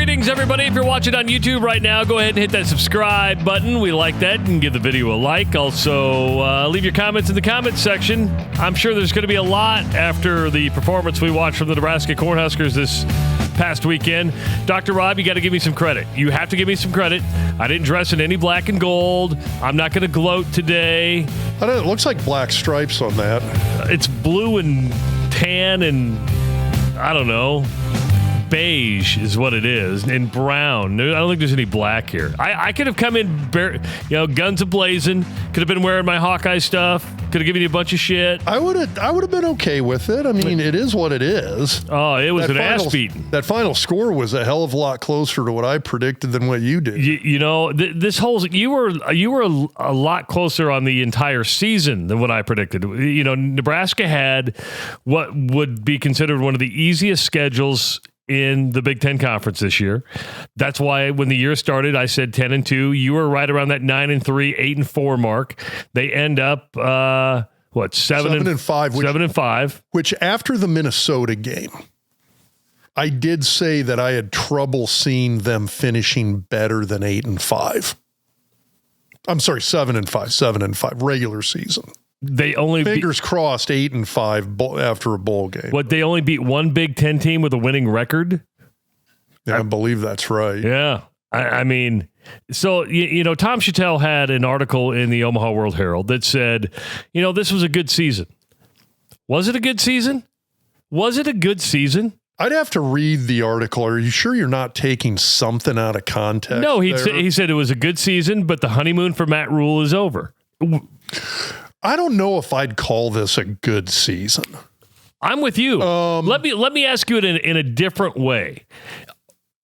Greetings, everybody. If you're watching on YouTube right now, go ahead and hit that subscribe button. We like that, and give the video a like. Also, leave your comments in the comments section. I'm sure there's going to be a lot after the performance we watched from the Nebraska Cornhuskers this past weekend. Dr. Rob, you got to give me some credit. You have to give me some credit. I didn't dress in any black and gold. I'm not going to gloat today. It looks like black stripes on that. It's blue and tan and, I don't know, beige is what it is, and brown. I don't think there's any black here. I could have come in, guns a-blazing. Could have been wearing my Hawkeye stuff. Could have given you a bunch of shit. I would have been okay with it. I mean, it is what it is. Oh, it was ass beating. That final score was a hell of a lot closer to what I predicted than what you did. This whole you were a lot closer on the entire season than what I predicted. Nebraska had what would be considered one of the easiest schedules in the Big Ten Conference this year. That's why when the year started, I said 10-2. You were right around that 9-3, 8-4 mark. They end up 7-5. 7-5. Which after the Minnesota game, I did say that I had trouble seeing them finishing better than 8-5. I'm sorry, 7-5 regular season. They only fingers crossed 8-5 after a bowl game. What, they only beat one Big Ten team with a winning record? Yeah, I believe that's right. Yeah. I mean, so, Tom Chattel had an article in the Omaha World Herald that said, this was a good season. Was it a good season? Was it a good season? I'd have to read the article. Are you sure you're not taking something out of context? No, he said it was a good season, but the honeymoon for Matt Rhule is over. I don't know if I'd call this a good season. I'm with you. Let me ask you it in a different way.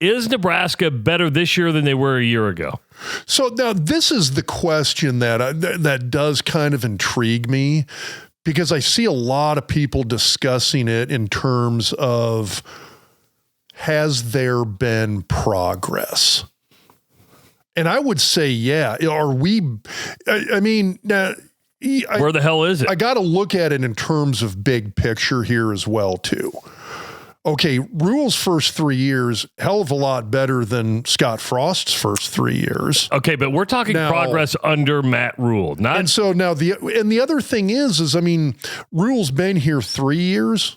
Is Nebraska better this year than they were a year ago? So now this is the question that does kind of intrigue me, because I see a lot of people discussing it in terms of, has there been progress? And I would say, yeah. Are we? I mean, now. Where the hell is it? I got to look at it in terms of big picture here as well, too. Okay, Rhule's first 3 years, hell of a lot better than Scott Frost's first 3 years. Okay, but we're talking progress under Matt Rhule. And so now the other thing is I mean, Rhule's been here 3 years.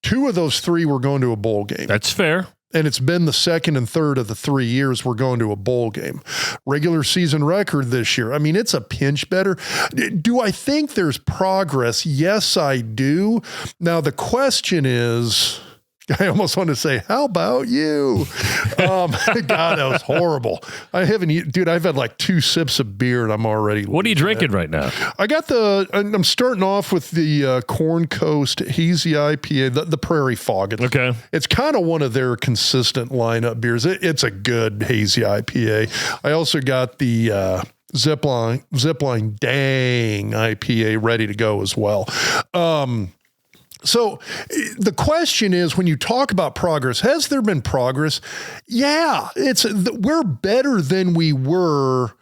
2 of those 3 were going to a bowl game. That's fair. And it's been the second and third of the 3 years we're going to a bowl game. Regular season record this year. I mean, it's a pinch better. Do I think there's progress? Yes, I do. Now, the question is, I almost want to say, how about you? God, that was horrible. I've had like 2 sips of beer and I'm already. What are you drinking right now? I'm starting off with the Corn Coast Hazy IPA, the Prairie Fog. It's kind of one of their consistent lineup beers. It's a good hazy IPA. I also got the Zipline Dang IPA ready to go as well. So the question is, when you talk about progress, has there been progress? Yeah, we're better than we were.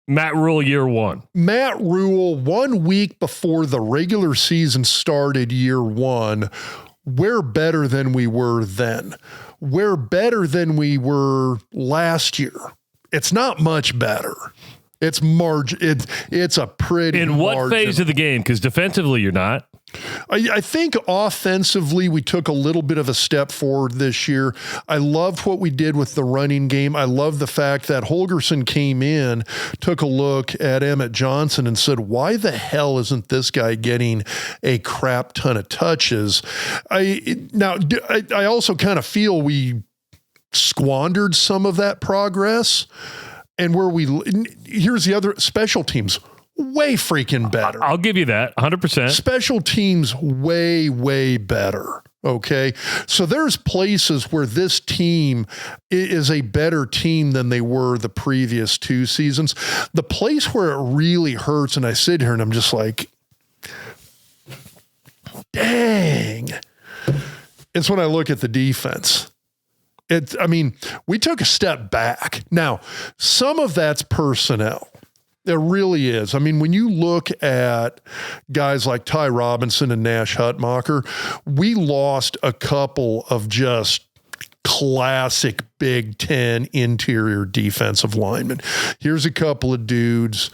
Matt Rhule year 1. Matt Rhule 1 week before the regular season started year 1. We're better than we were then. We're better than we were last year. It's not much better. It's a pretty In what margin. phase of the game? Because defensively, you're not. I think offensively, we took a little bit of a step forward this year. I loved what we did with the running game. I love the fact that Holgorsen came in, took a look at Emmt Johnson and said, why the hell isn't this guy getting a crap ton of touches? I also kind of feel we squandered some of that progress. And here's the other, special teams, way freaking better. I'll give you that, 100%. Special teams, way, way better. Okay. So there's places where this team is a better team than they were the previous 2 seasons. The place where it really hurts, and I sit here and I'm just like, dang, it's when I look at the defense. We took a step back. Now, some of that's personnel. There really is. I mean, when you look at guys like Ty Robinson and Nash Hutmacher, we lost a couple of just classic Big Ten interior defensive linemen. Here's a couple of dudes,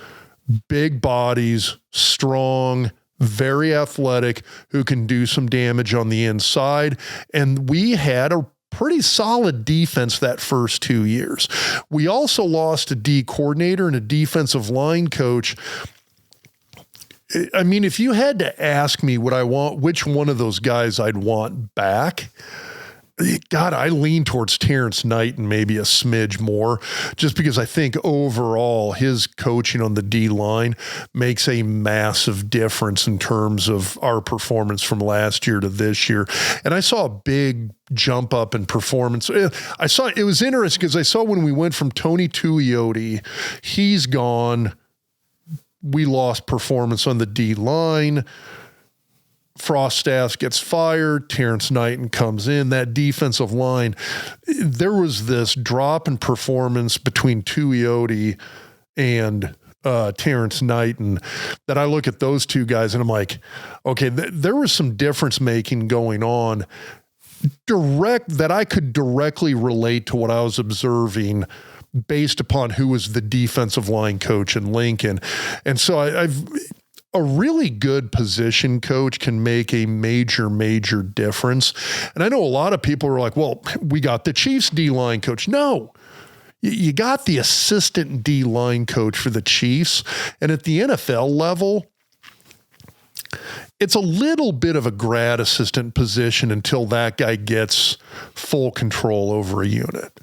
big bodies, strong, very athletic, who can do some damage on the inside. And we had a pretty solid defense that first 2 years. We also lost a D coordinator and a defensive line coach. I mean, if you had to ask me what I want, which one of those guys I'd want back, God, I lean towards Terrence Knight and maybe a smidge more, just because I think overall his coaching on the D line makes a massive difference in terms of our performance from last year to this year. And I saw a big jump up in performance. I saw, it was interesting because I saw when we went from Tony Tuioti, he's gone. We lost performance on the D line. Frost-Staff gets fired. Terrence Knighton comes in. That defensive line, there was this drop in performance between Tuioti and Terrence Knighton that I look at those two guys and I'm like, okay, there was some difference making going on that I could directly relate to what I was observing based upon who was the defensive line coach in Lincoln. And so a really good position coach can make a major, major difference. And I know a lot of people are like, well, we got the Chiefs D-line coach. No, you got the assistant D-line coach for the Chiefs. And at the NFL level, it's a little bit of a grad assistant position until that guy gets full control over a unit.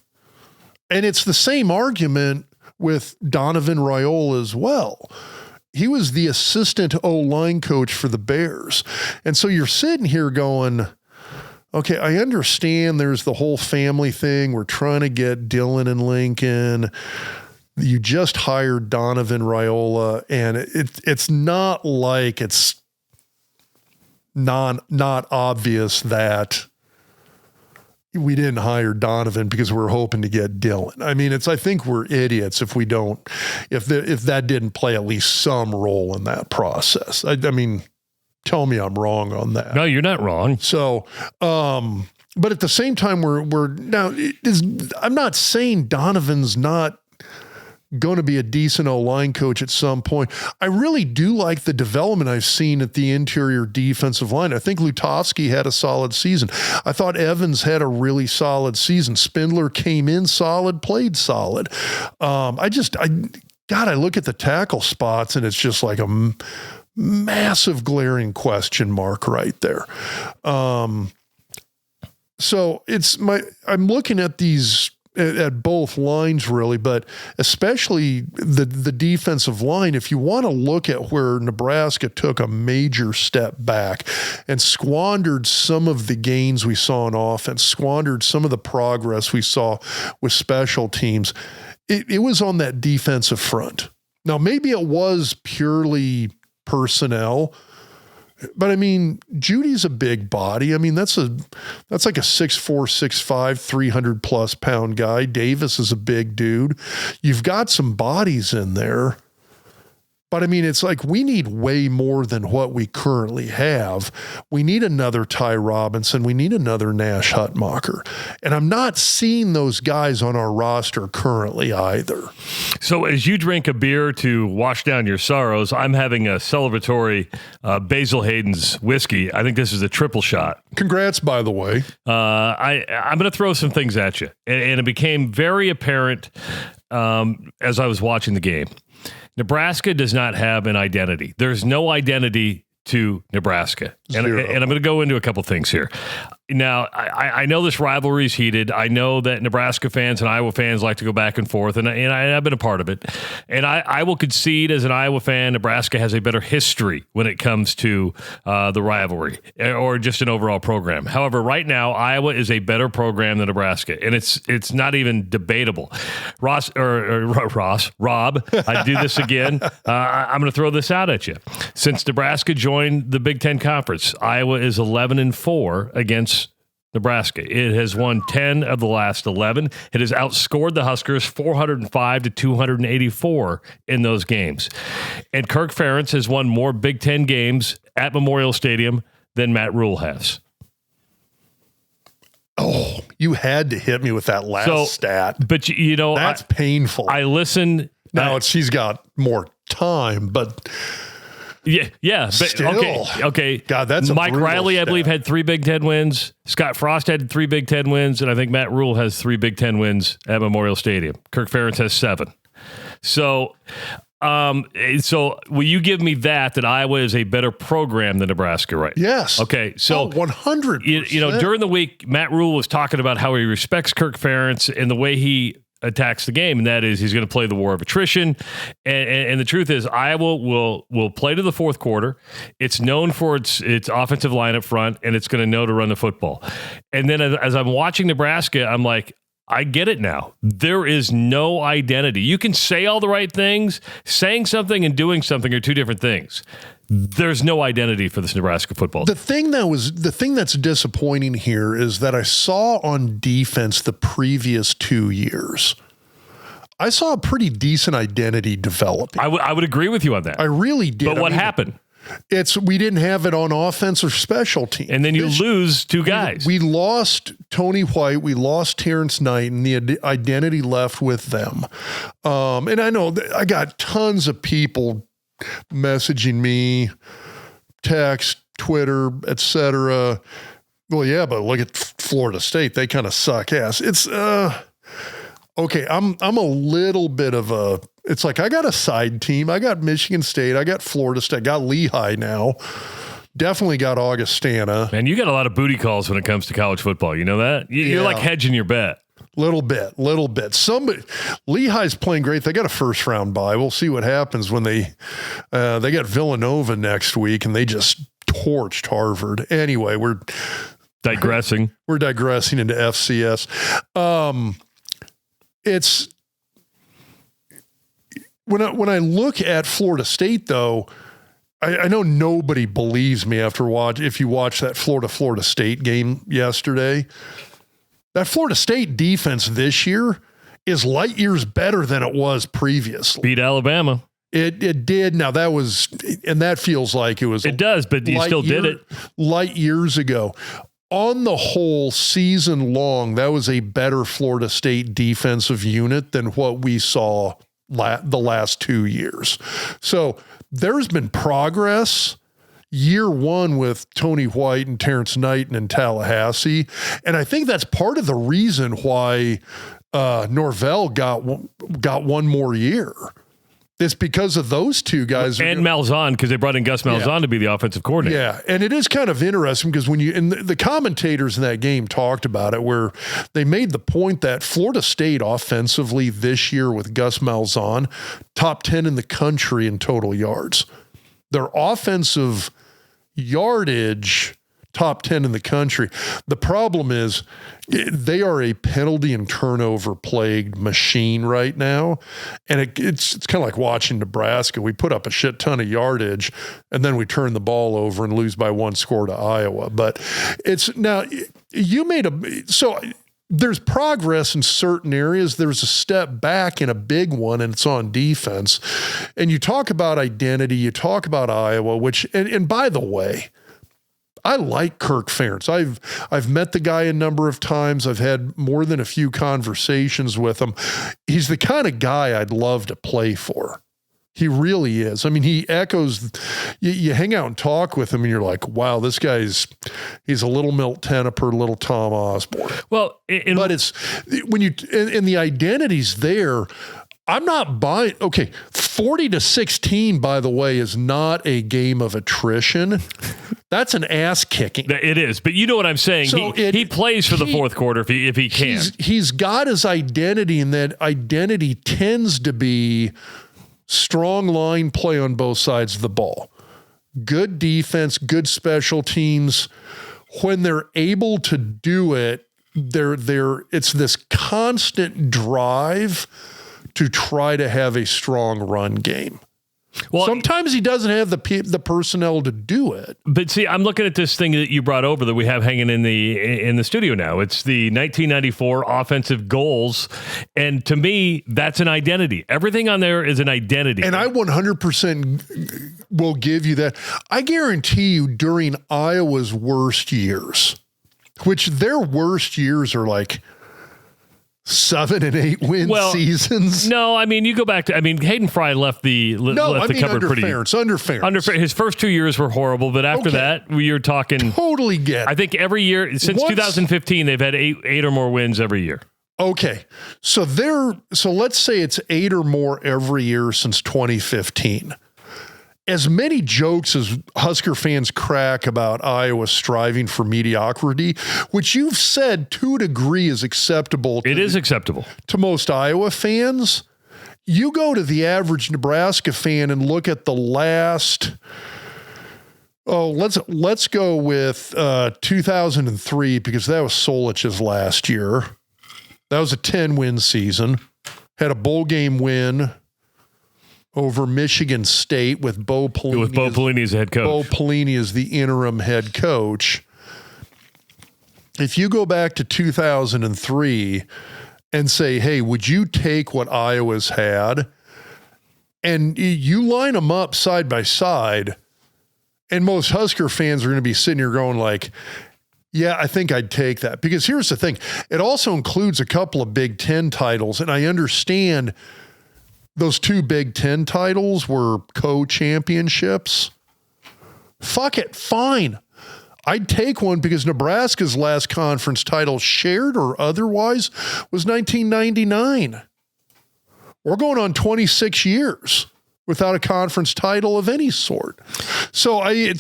And it's the same argument with Donovan Raiola as well. He was the assistant O-line coach for the Bears. And so you're sitting here going, okay, I understand there's the whole family thing. We're trying to get Dylan and Lincoln. You just hired Donovan Raiola, and it's not like it's not obvious that we didn't hire Donovan because we're hoping to get Dylan. I mean, I think we're idiots if we don't, if that didn't play at least some role in that process. I mean, tell me I'm wrong on that. No, you're not wrong. So, but at the same time, we're now, I'm not saying Donovan's not going to be a decent O-line coach at some point. I really do like the development I've seen at the interior defensive line. I think Lutovsky had a solid season. I thought Evans had a really solid season. Spindler came in solid, played solid. I look at the tackle spots and it's just like a massive glaring question mark right there. So I'm looking at these at both lines really, but especially the defensive line. If you want to look at where Nebraska took a major step back and squandered some of the gains we saw in offense, squandered some of the progress we saw with special teams, it was on that defensive front. Now, maybe it was purely personnel, but I mean, Judy's a big body. I mean, that's like a 6'4", 6'5", 300 plus pound guy. Davis is a big dude. You've got some bodies in there. But I mean, it's like we need way more than what we currently have. We need another Ty Robinson. We need another Nash Hutmacher. And I'm not seeing those guys on our roster currently either. So as you drink a beer to wash down your sorrows, I'm having a celebratory Basil Hayden's whiskey. I think this is a triple shot. Congrats, by the way. I'm going to throw some things at you. And it became very apparent as I was watching the game. Nebraska does not have an identity. There's no identity to Nebraska. And I'm going to go into a couple things here. Now, I know this rivalry is heated. I know that Nebraska fans and Iowa fans like to go back and forth, and I've been a part of it. And I will concede as an Iowa fan, Nebraska has a better history when it comes to the rivalry or just an overall program. However, right now, Iowa is a better program than Nebraska, and it's not even debatable. Rob, I do this again. I'm going to throw this out at you. Since Nebraska joined the Big Ten Conference, Iowa is 11-4 against Nebraska. It has won 10 of the last 11. It has outscored the Huskers 405-284 in those games. And Kirk Ferentz has won more Big Ten games at Memorial Stadium than Matt Rhule has. Oh, you had to hit me with that last stat. But that's painful. I listened. Now she's got more time, but yeah. But still, okay. God, that's a Mike Riley, stat. I believe, had 3 Big Ten wins. Scott Frost had 3 Big Ten wins, and I think Matt Rhule has 3 Big Ten wins at Memorial Stadium. Kirk Ferentz has 7. So will you give me that Iowa is a better program than Nebraska, right? Yes. Okay. So 100%. During the week, Matt Rhule was talking about how he respects Kirk Ferentz and the way he attacks the game, and that is he's going to play the war of attrition. And the truth is, Iowa will play to the fourth quarter. It's known for its offensive line up front, and it's going to know to run the football. And then as I'm watching Nebraska, I'm like, I get it now. There is no identity. You can say all the right things. Saying something and doing something are 2 different things. There's no identity for this Nebraska football. The thing that's disappointing here is that I saw on defense the previous 2 years. I saw a pretty decent identity developing. I would agree with you on that. I really did. But what happened? We didn't have it on offense or special teams. And then you lose 2 guys. We lost Tony White. We lost Terrence Knight, and the identity left with them. And I know I got tons of people messaging me, text, Twitter, etc. Well, yeah, but look at Florida State. They kind of suck ass. It's okay. I'm a little bit of a. It's like I got a side team. I got Michigan State. I got Florida State. I got Lehigh now. Definitely got Augustana. Man, you got a lot of booty calls when it comes to college football. You know that? You're like hedging your bet. Little bit. Lehigh's playing great. They got a first round bye. We'll see what happens when they got Villanova next week, and they just torched Harvard. Anyway, we're digressing. We're digressing into FCS. It's when I look at Florida State, though, I know nobody believes me if you watch that Florida State game yesterday. That Florida State defense this year is light years better than it was previously. Beat Alabama. It did. Now that feels like it was. It does, but you still did it. Light years ago. On the whole, season long, that was a better Florida State defensive unit than what we saw the last 2 years. So there's been progress. Year 1 with Tony White and Terrence Knight in Tallahassee. And I think that's part of the reason why Norvell got one more year. It's because of those 2 guys. And Malzahn, because they brought in Gus Malzahn to be the offensive coordinator. Yeah, and it is kind of interesting because and the commentators in that game talked about it, where they made the point that Florida State offensively this year with Gus Malzahn, top 10 in the country in total yards. Their offensive yardage, top 10 in the country. The problem is they are a penalty and turnover plagued machine right now. And it's kind of like watching Nebraska. We put up a shit ton of yardage and then we turn the ball over and lose by 1 score to Iowa. But there's progress in certain areas. There's a step back in a big one, and it's on defense. And you talk about identity, you talk about Iowa, and by the way, I like Kirk Ferentz. I've met the guy a number of times. I've had more than a few conversations with him. He's the kind of guy I'd love to play for. He really is. I mean, he echoes, you hang out and talk with him and you're like, wow, this guy's, he's a little Milt Tenopir, little Tom Osborne. Well, but it's when and the identity's there. I'm not buying. Okay. 40-16, by the way, is not a game of attrition. That's an ass kicking. It is. But you know what I'm saying? So he plays for the fourth quarter if he can. He's got his identity, and that identity tends to be strong line play on both sides of the ball. Good defense, good special teams. When they're able to do it, it's this constant drive to try to have a strong run game. Well, sometimes he doesn't have the personnel to do it. But see, I'm looking at this thing that you brought over that we have hanging in the studio now. It's the 1994 offensive goals, and to me, that's an identity. Everything on there is an identity. And I 100% will give you that. I guarantee you, during Iowa's worst years, which their worst years are like 7 and 8 win seasons. No, I mean, you go back to, Hayden Fry left the cupboard pretty. Under fairness. His first 2 years were horrible, but after that, you're talking. Totally get it. I think every year since 2015, they've had eight or more wins every year. Okay. So let's say it's 8 or more every year since 2015. As many jokes as Husker fans crack about Iowa striving for mediocrity, which you've said to a degree is acceptable. It is acceptable to most Iowa fans. You go to the average Nebraska fan and look at the last. Oh, let's go with 2003 because that was Solich's last year. That was a 10-win season. Had a bowl game win over Michigan State with Bo Pelini. With Bo Pelini as the head coach. Bo Pelini is the interim head coach. If you go back to 2003 and say, hey, would you take what Iowa's had? And you line them up side by side, and most Husker fans are going to be sitting here going like, yeah, I think I'd take that. Because here's the thing. It also includes a couple of Big Ten titles, and I understand those 2 Big Ten titles were co-championships. Fuck it, fine. I'd take one because Nebraska's last conference title, shared or otherwise, was 1999. We're going on 26 years without a conference title of any sort. So I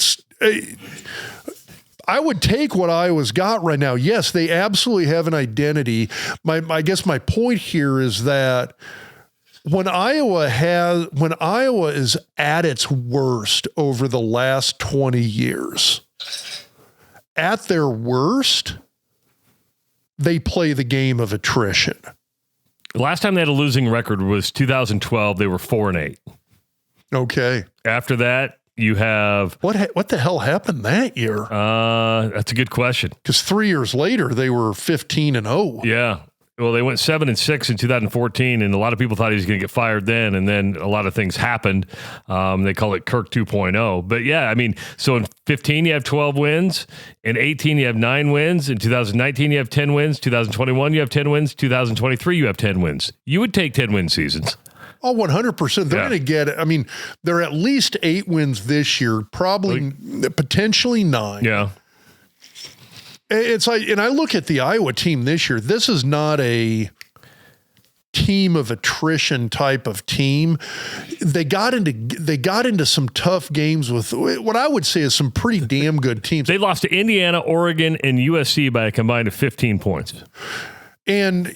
would take what Iowa's got right now. Yes, they absolutely have an identity. I guess my point here is that when Iowa is at its worst over the last 20 years, at their worst, they play the game of attrition. The last time they had a losing record was 2012. They were 4-8. Okay. After that, you have what the hell happened that year? That's a good question. Because 3 years later they were 15-0. Yeah. Well, they went 7-6 in 2014, and a lot of people thought he was going to get fired then, and then a lot of things happened. They call it Kirk 2.0. But yeah, I mean, so in 15 you have 12 wins, in 18 you have 9 wins, in 2019 you have 10 wins, 2021 you have 10 wins, 2023 you have 10 wins. You would take 10-win seasons. Oh, 100%. They're going to get it. I mean, they're at least 8 wins this year, probably potentially 9. Yeah. It's like, and I look at the Iowa team this year. This is not a team of attrition type of team. They got into some tough games with what I would say is some pretty damn good teams. They lost to Indiana, Oregon, and USC by a combined of 15 points. And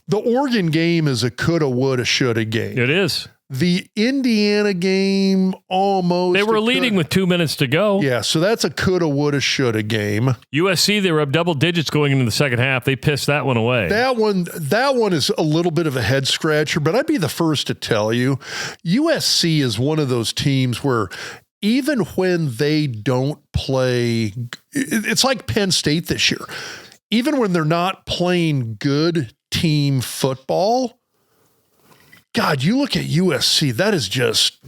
the Oregon game is a coulda, woulda, shoulda game. It is. The Indiana game almost. They were leading with 2 minutes to go. Yeah, so that's a coulda, woulda, shoulda game. USC, they were up double digits going into the second half. They pissed that one away. That one is a little bit of a head scratcher, but I'd be the first to tell you, USC is one of those teams where even when they don't play, it's like Penn State this year. Even when they're not playing good team football, God, you look at USC, that is just,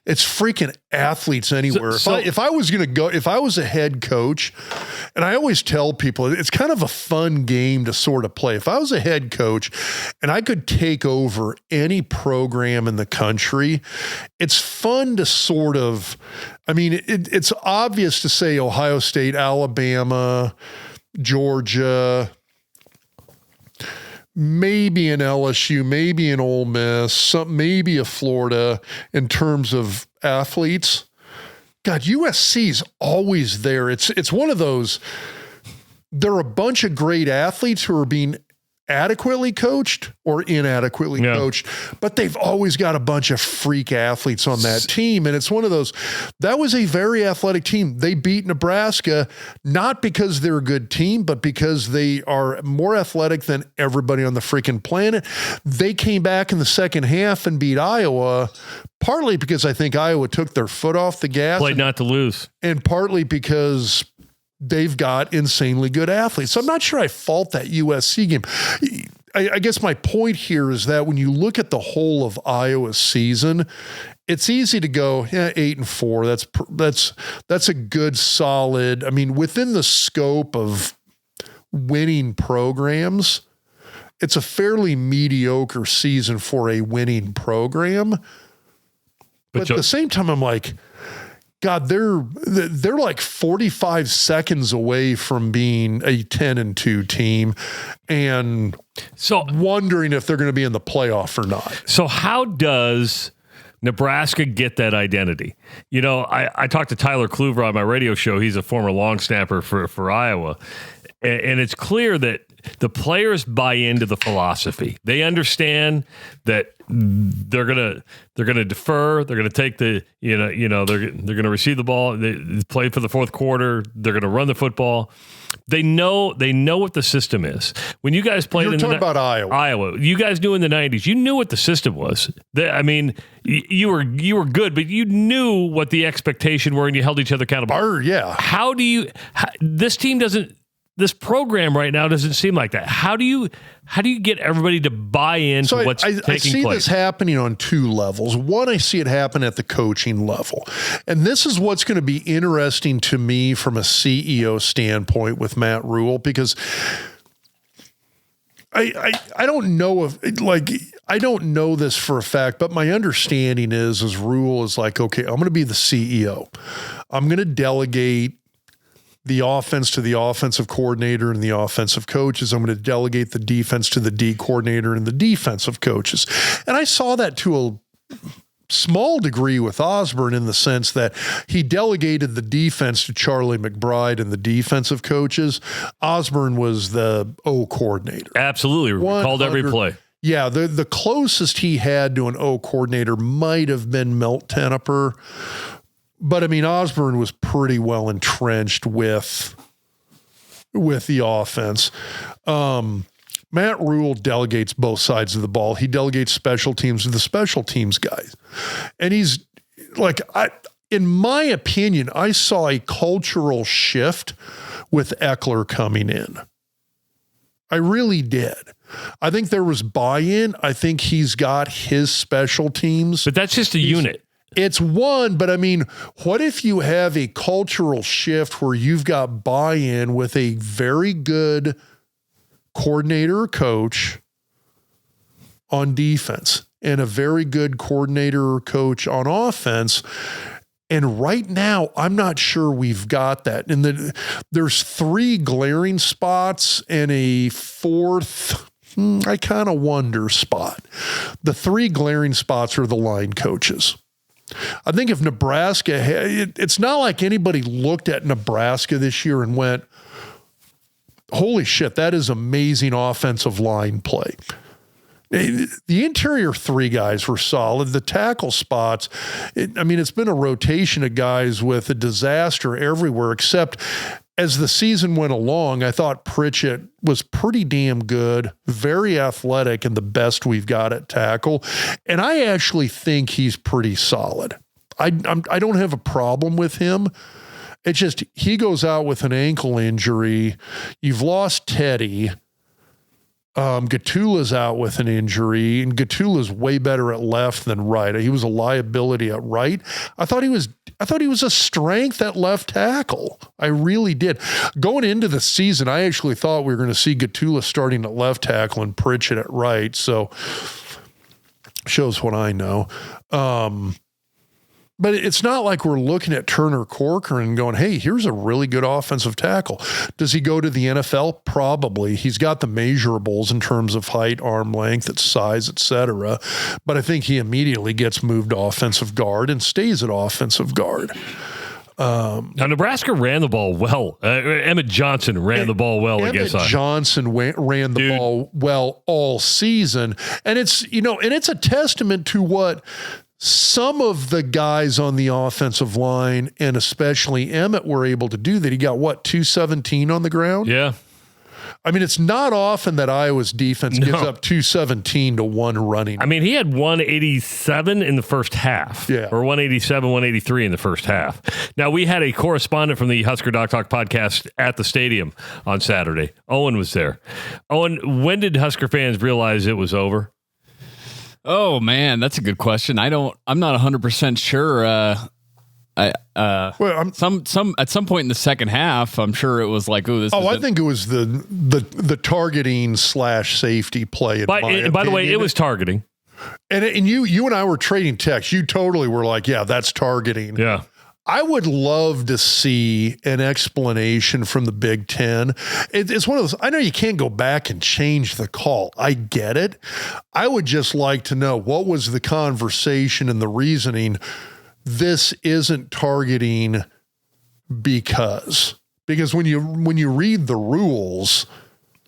it's freaking athletes anywhere. If I was a head coach, and I always tell people, it's kind of a fun game to sort of play. If I was a head coach and I could take over any program in the country, it's fun to sort of, I mean, it's obvious to say Ohio State, Alabama, Georgia, maybe an LSU, maybe an Ole Miss, maybe a Florida in terms of athletes. God, USC's always there. It's one of those, there are a bunch of great athletes who are being adequately coached or inadequately coached, but they've always got a bunch of freak athletes on that team. And it's one of those, that was a very athletic team. They beat Nebraska, not because they're a good team, but because they are more athletic than everybody on the freaking planet. They came back in the second half and beat Iowa, partly because I think Iowa took their foot off the gas. Played not to lose. And partly because they've got insanely good athletes. So I'm not sure I fault that USC game. I guess my point here is that when you look at the whole of Iowa's season, it's easy to go, 8-4. That's a good solid. I mean, within the scope of winning programs, it's a fairly mediocre season for a winning program. But at the same time, I'm like, God, they're like 45 seconds away from being a 10-2 team, and so wondering if they're going to be in the playoff or not. So how does Nebraska get that identity? You know, I talked to Tyler Kluver on my radio show. He's a former long snapper for Iowa, and it's clear that the players buy into the philosophy. They understand that they're gonna defer. They're gonna take the they're gonna receive the ball. They play for the fourth quarter. They're gonna run the football. They know what the system is. When you guys played, you're talking about Iowa. You guys knew in the 90s. You knew what the system was. You were good, but you knew what the expectation were, and you held each other accountable. Yeah. This team doesn't. This program right now doesn't seem like that. How do you get everybody to buy into what's taking place? I see this happening on two levels. One, I see it happen at the coaching level. And this is what's going to be interesting to me from a CEO standpoint with Matt Rhule, because I don't know I don't know this for a fact, but my understanding is Rhule is like, okay, I'm going to be the CEO. I'm going to delegate the offense to the offensive coordinator and the offensive coaches. I'm going to delegate the defense to the D coordinator and the defensive coaches. And I saw that to a small degree with Osborne, in the sense that he delegated the defense to Charlie McBride and the defensive coaches. Osborne was the O coordinator. Absolutely. Called every play. Yeah, the closest he had to an O coordinator might have been Emtt Johnson. But I mean, Osborne was pretty well entrenched with the offense. Matt Rhule delegates both sides of the ball. He delegates special teams to the special teams guys. And he's like, in my opinion, I saw a cultural shift with Eckler coming in. I really did. I think there was buy-in. I think he's got his special teams. But that's just a unit. It's one, but I mean, what if you have a cultural shift where you've got buy-in with a very good coordinator or coach on defense and a very good coordinator or coach on offense? And right now, I'm not sure we've got that. And there's three glaring spots and a fourth, I kind of wonder, spot. The three glaring spots are the line coaches. I think if Nebraska, it's not like anybody looked at Nebraska this year and went, holy shit, that is amazing offensive line play. The interior three guys were solid. The tackle spots, it's been a rotation of guys with a disaster everywhere, except as the season went along, I thought Pritchett was pretty damn good, very athletic, and the best we've got at tackle. And I actually think he's pretty solid. I don't have a problem with him. It's just he goes out with an ankle injury. You've lost Teddy. Gatula's out with an injury, and Gatula's way better at left than right. He was a liability at right. I thought he was a strength at left tackle. I really did. Going into the season, I actually thought we were going to see Gatula starting at left tackle and Pritchett at right. So shows what I know. But it's not like we're looking at Turner Corcoran and going, hey, here's a really good offensive tackle. Does he go to the NFL? Probably. He's got the measurables in terms of height, arm length, size, etc. But I think he immediately gets moved to offensive guard and stays at offensive guard. Now, Nebraska ran the ball well. Emtt Johnson ran the ball well against us. Emtt Johnson ran the ball well all season. And it's a testament to what some of the guys on the offensive line, and especially Emmett, were able to do. That he got, 217 on the ground? Yeah. It's not often that Iowa's defense gives up 217 to one running. He had 187 in the first half. Yeah. Or 187, 183 in the first half. Now, we had a correspondent from the Husker Doc Talk Podcast at the stadium on Saturday. Owen was there. Owen, when did Husker fans realize it was over? Oh man, that's a good question. I'm not 100% sure. Well, some at some point in the second half, I'm sure it was like, oh, this. I think it was the targeting / safety play. By the way, it was targeting. And you and I were trading texts. You totally were like, yeah, that's targeting. Yeah. I would love to see an explanation from the Big Ten. It's one of those, I know you can't go back and change the call. I get it. I would just like to know what was the conversation and the reasoning. This isn't targeting because when you read the rules.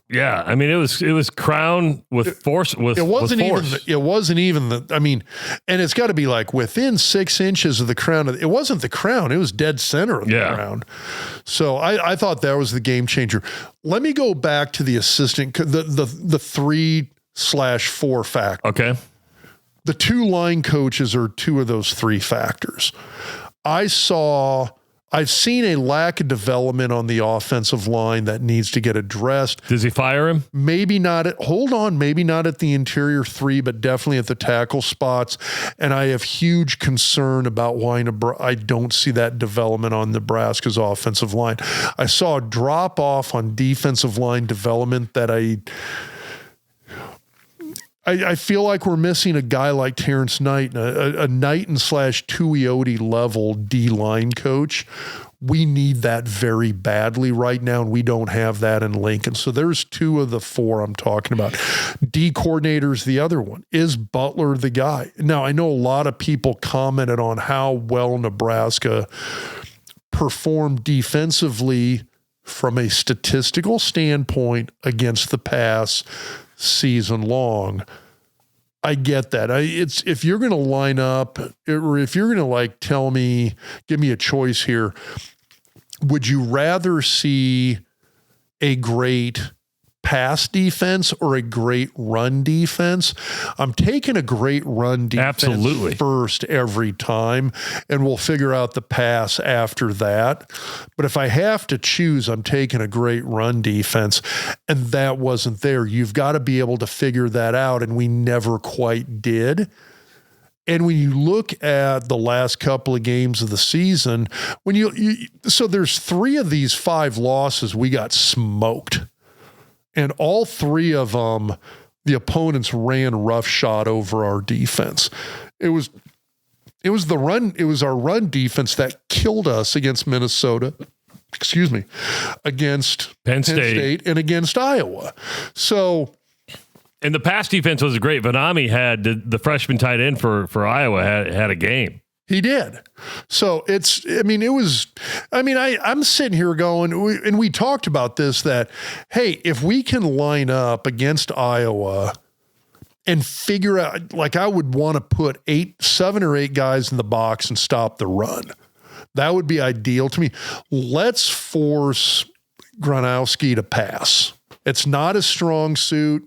Yeah, I mean it was crown with force. It wasn't even. I mean, and it's got to be like within 6 inches of the crown. It wasn't the crown. It was dead center of the crown. So I thought that was the game changer. Let me go back to the assistant. The 3/4 factor. Okay. The 2 line coaches are 2 of those 3 factors. I've seen a lack of development on the offensive line that needs to get addressed. Does he fire him? Maybe not maybe not at the interior 3, but definitely at the tackle spots. And I have huge concern about why I don't see that development on Nebraska's offensive line. I saw a drop off on defensive line development that I feel like we're missing a guy like Terrence Knight, a Knighton / Tuioti level D-line coach. We need that very badly right now, and we don't have that in Lincoln. So there's 2 of the 4 I'm talking about. D coordinator's the other one. Is Butler the guy? Now, I know a lot of people commented on how well Nebraska performed defensively from a statistical standpoint against the pass season long. I get that. It's if you're going to line up, or if you're going to give me a choice here, would you rather see a great pass defense or a great run defense? I'm taking a great run defense first every time, and we'll figure out the pass after that. But if I have to choose, I'm taking a great run defense, and that wasn't there. You've got to be able to figure that out, and we never quite did. And when you look at the last couple of games of the season, so there's 3 of these 5 losses we got smoked. And all 3 of them, the opponents ran roughshod over our defense. It was the run. It was our run defense that killed us against Minnesota. Against Penn State and against Iowa. So, and the pass defense was great. Vanami had the freshman tight end for Iowa had a game. He did. So I'm sitting here going, and we talked about this, that, hey, if we can line up against Iowa and figure out, like, I would want to put 7 or 8 guys in the box and stop the run. That would be ideal to me. Let's force Gronowski to pass. It's not a strong suit.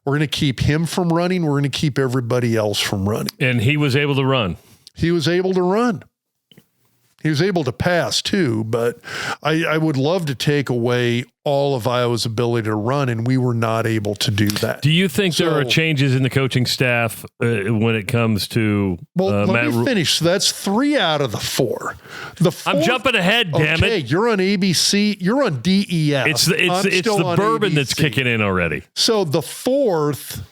We're going to keep him from running. We're going to keep everybody else from running. And he was able to run. He was able to run. He was able to pass too, but I would love to take away all of Iowa's ability to run, and we were not able to do that. Do you think there are changes in the coaching staff when it comes to Matt Rhule? Let me finish. So that's 3 out of the 4. I'm jumping ahead, damn it. You're on ABC. You're on DEF. It's the bourbon that's kicking in already. So the 4th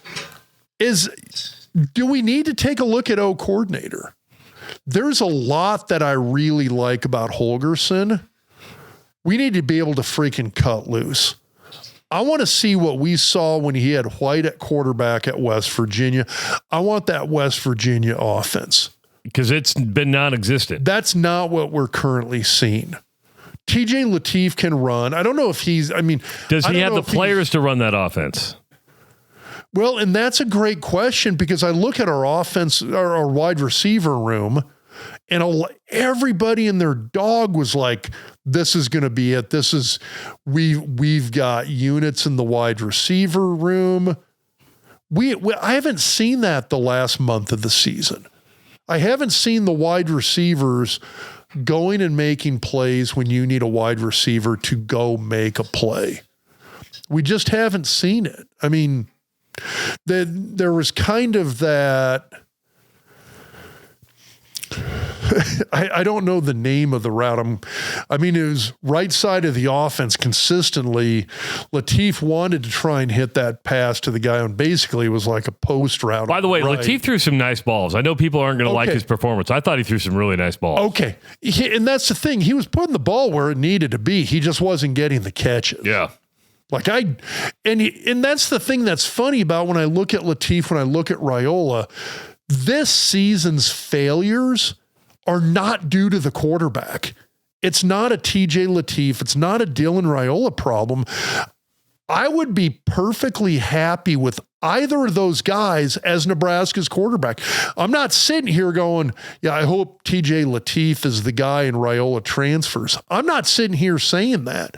is, do we need to take a look at coordinator? There's a lot that I really like about Holgorsen. We need to be able to freaking cut loose. I want to see what we saw when he had White at quarterback at West Virginia. I want that West Virginia offense. Because it's been non-existent. That's not what we're currently seeing. TJ Lateef can run. I don't know if does he have the players to run that offense? Well, and that's a great question, because I look at our offense, our wide receiver room, and everybody and their dog was like, this is going to be it. We've got units in the wide receiver room. I haven't seen that the last month of the season. I haven't seen the wide receivers going and making plays when you need a wide receiver to go make a play. We just haven't seen it. I mean, there was kind of that. I don't know the name of the route. It was right side of the offense consistently. Lateef wanted to try and hit that pass to the guy on basically was like a post route. By the way, right. Lateef threw some nice balls. I know people aren't going to like his performance. I thought he threw some really nice balls. Okay. And that's the thing. He was putting the ball where it needed to be. He just wasn't getting the catches. Yeah. And that's the thing that's funny about when I look at Lateef, when I look at Raiola, this season's failures are not due to the quarterback. It's not a TJ Lateef. It's not a Dylan Raiola problem. I would be perfectly happy with either of those guys as Nebraska's quarterback. I'm not sitting here going, yeah, I hope TJ Lateef is the guy and Raiola transfers. I'm not sitting here saying that.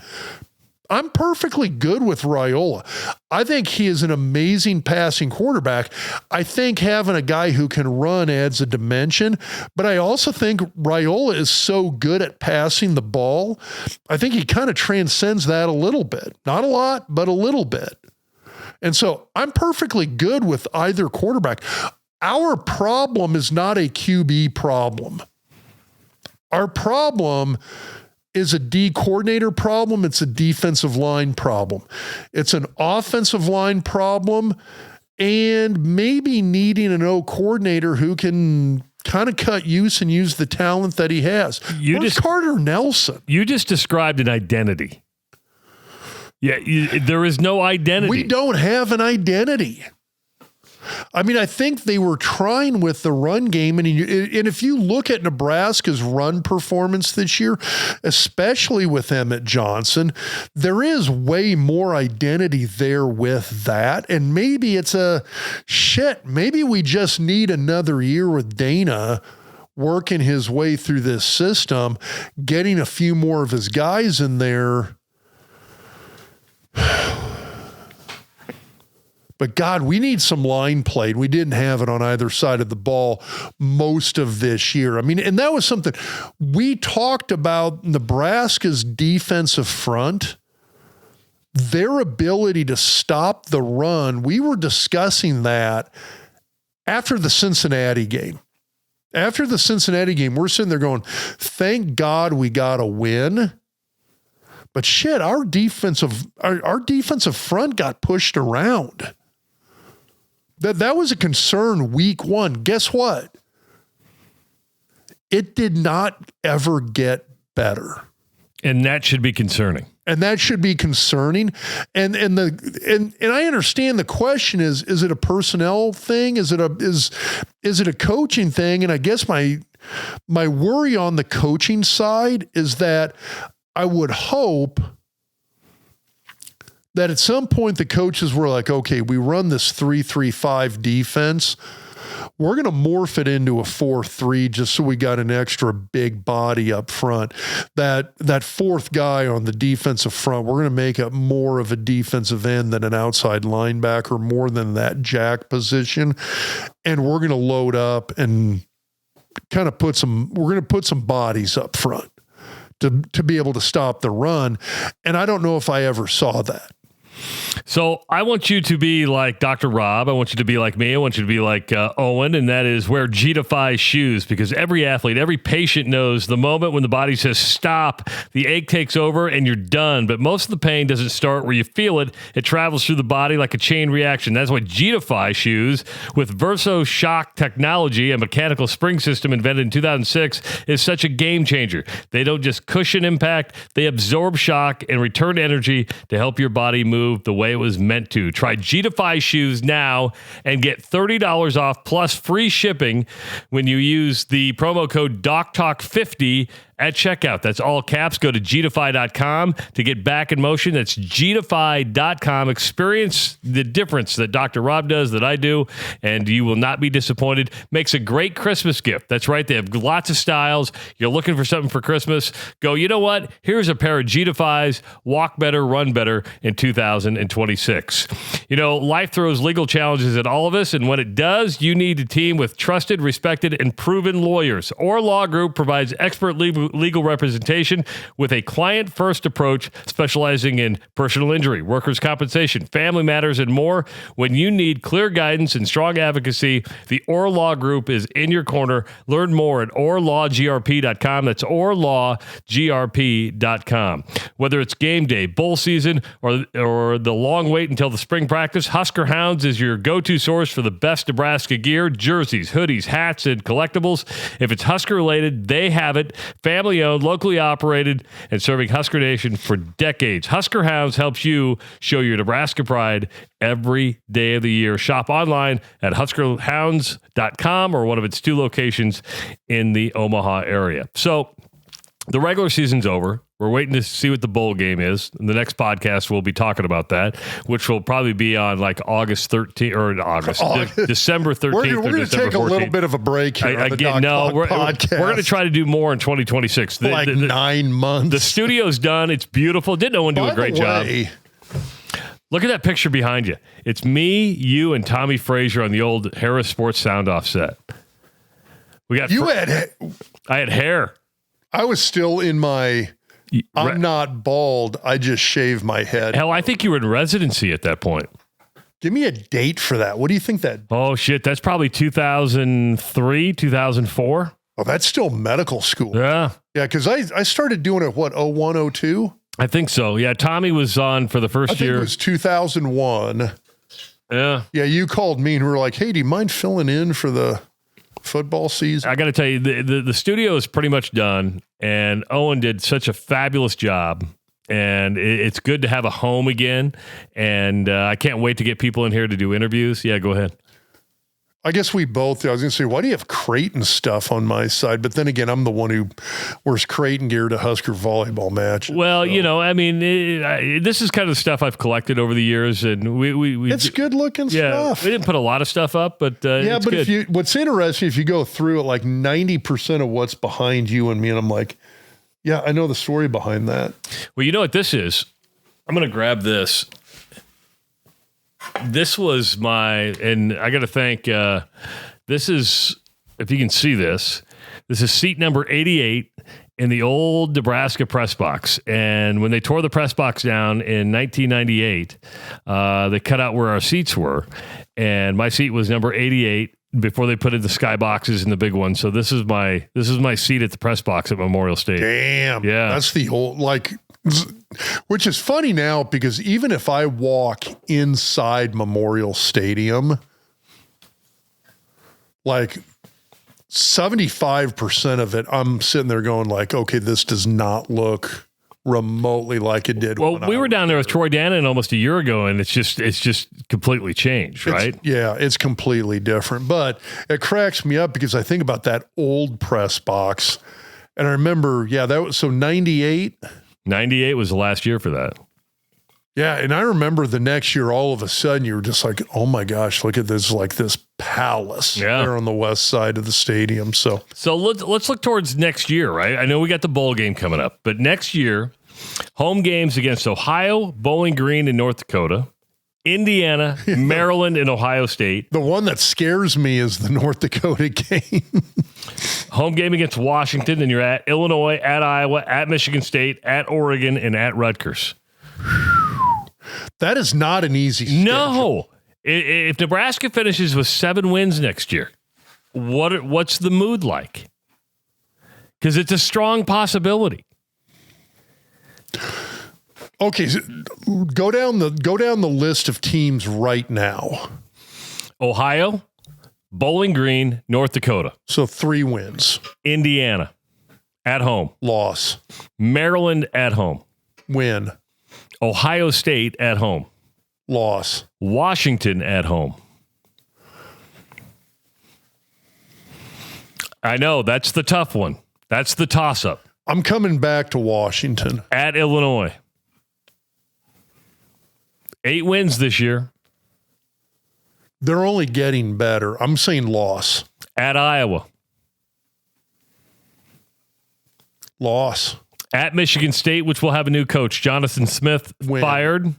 I'm perfectly good with Raiola. I think he is an amazing passing quarterback. I think having a guy who can run adds a dimension, but I also think Raiola is so good at passing the ball. I think he kind of transcends that a little bit. Not a lot, but a little bit. And so I'm perfectly good with either quarterback. Our problem is not a QB problem. Our problem is a D coordinator problem. It's a defensive line problem. It's an offensive line problem and maybe needing an O coordinator who can kind of cut use and use the talent that he has. Where's Carter Nelson? You just described an identity. Yeah, there is no identity. We don't have an identity. I think they were trying with the run game, and if you look at Nebraska's run performance this year, especially with Emmt Johnson, there is way more identity there with that, and maybe it's maybe we just need another year with Dana working his way through this system, getting a few more of his guys in there. But God, we need some line play. We didn't have it on either side of the ball most of this year. And that was something we talked about. Nebraska's defensive front, their ability to stop the run. We were discussing that after the Cincinnati game. After the Cincinnati game, we're sitting there going, thank God we got a win. But shit, our defensive front got pushed around. That was a concern week one. Guess what? It did not ever get better. And that should be concerning. And I understand the question is it a personnel thing? Is it a coaching thing? And I guess my worry on the coaching side is that I would hope that at some point the coaches were like, okay, we run this 3-3-5 defense. We're going to morph it into a 4-3 just so we got an extra big body up front. That fourth guy on the defensive front, we're going to make it more of a defensive end than an outside linebacker, more than that jack position. And we're going to load up and kind of put some bodies up front to be able to stop the run. And I don't know if I ever saw that. So I want you to be like Dr. Rob. I want you to be like me. I want you to be like Owen, and that is wear G-Defy shoes, because every athlete, every patient knows the moment when the body says stop, the ache takes over and you're done. But most of the pain doesn't start where you feel it. It travels through the body like a chain reaction. That's why G-Defy shoes with Verso Shock technology, a mechanical spring system invented in 2006, is such a game changer. They don't just cushion impact, they absorb shock and return energy to help your body move the way it was meant to. Try G-Defy shoes now and get $30 off plus free shipping when you use the promo code DocTalk50 at checkout. That's all caps. Go to gdefy.com to get back in motion. That's gdefy.com. Experience the difference that Dr. Rob does, that I do, and you will not be disappointed. Makes a great Christmas gift. That's right. They have lots of styles. You're looking for something for Christmas. Go, you know what? Here's a pair of G-Defys. Walk better, run better in 2026. You know, life throws legal challenges at all of us, and when it does, you need a team with trusted, respected, and proven lawyers. Orr Law Group provides expert legal representation with a client-first approach, specializing in personal injury, workers' compensation, family matters, and more. When you need clear guidance and strong advocacy, the Orr Law Group is in your corner. Learn more at orlawgrp.com. That's orlawgrp.com. Whether it's game day, bowl season, or the long wait until the spring practice, Husker Hounds is your go-to source for the best Nebraska gear, jerseys, hoodies, hats, and collectibles. If it's Husker related, they have it. Family owned, locally operated, and serving Husker Nation for decades. Husker Hounds helps you show your Nebraska pride every day of the year. Shop online at huskerhounds.com or one of its 2 locations in the Omaha area. So the regular season's over. We're waiting to see what the bowl game is. In the next podcast, we'll be talking about that, which will probably be on like August 13th or December 13th. We're going to take 14th. A little bit of a break here. We're going to try to do more in 2026. 9 months. The studio's done. It's beautiful. Didn't Owen do a great job? Look at that picture behind you. It's me, you, and Tommy Frazier on the old Harris Sports Sound Off set. We got. I had hair. I was still in my. I'm not bald. I just shaved my head. Hell, I think you were in residency at that point. Give me a date for that. What do you think that? Oh, shit. That's probably 2003, 2004. Oh, that's still medical school. Yeah. Yeah, because I started doing it, 01, 02? I think so. Yeah, Tommy was on for the first year. I think it was 2001. Yeah. Yeah, you called me and were like, hey, do you mind filling in for the football season? I got to tell you, the studio is pretty much done, and Owen did such a fabulous job, and it's good to have a home again, and I can't wait to get people in here to do interviews. Yeah, go ahead. I guess we both, I was going to say, why do you have Creighton stuff on my side? But then again, I'm the one who wears Creighton gear to Husker volleyball matches. Well, so. You know, I mean, this is kind of the stuff I've collected over the years, and we it's good looking stuff. We didn't put a lot of stuff up, but yeah, it's but good. What's interesting, if you go through it, like 90% of what's behind you and me, and I'm like, yeah, I know the story behind that. Well, you know what this is? I'm going to grab this. This was and I got to thank, this is, if you can see this is seat number 88 in the old Nebraska press box. And when they tore the press box down in 1998, they cut out where our seats were. And my seat was number 88 before they put in the sky boxes and the big one. So this is my seat at the press box at Memorial State. Damn. Yeah. That's the old, which is funny now because even if I walk inside Memorial Stadium, like 75% of it, I'm sitting there going like, okay, this does not look remotely like it did. Well, we were down there with Troy Dannon almost a year ago, and it's just completely changed, right? It's completely different. But it cracks me up because I think about that old press box, and I remember, that was 98. 98 was the last year for that. Yeah, and I remember the next year, all of a sudden, you were just like, oh my gosh, look at this, like this palace there on the west side of the stadium. So let's look towards next year, right? I know we got the bowl game coming up, but next year, home games against Ohio, Bowling Green, and North Dakota, Indiana, Maryland, and Ohio State. The one that scares me is the North Dakota game. Home game against Washington, and you're at Illinois, at Iowa, at Michigan State, at Oregon, and at Rutgers. That is not an easy schedule. No. If Nebraska finishes with 7 wins next year, what's the mood like? Because it's a strong possibility. Okay, so go down the list of teams right now. Ohio, Bowling Green, North Dakota. So 3 wins. Indiana, at home. Loss. Maryland, at home. Win. Ohio State, at home. Loss. Washington, at home. I know, that's the tough one. That's the toss-up. I'm coming back to Washington. At Illinois. 8 wins this year. They're only getting better. I'm saying loss. At Iowa. Loss. At Michigan State, which will have a new coach. Jonathan Smith fired.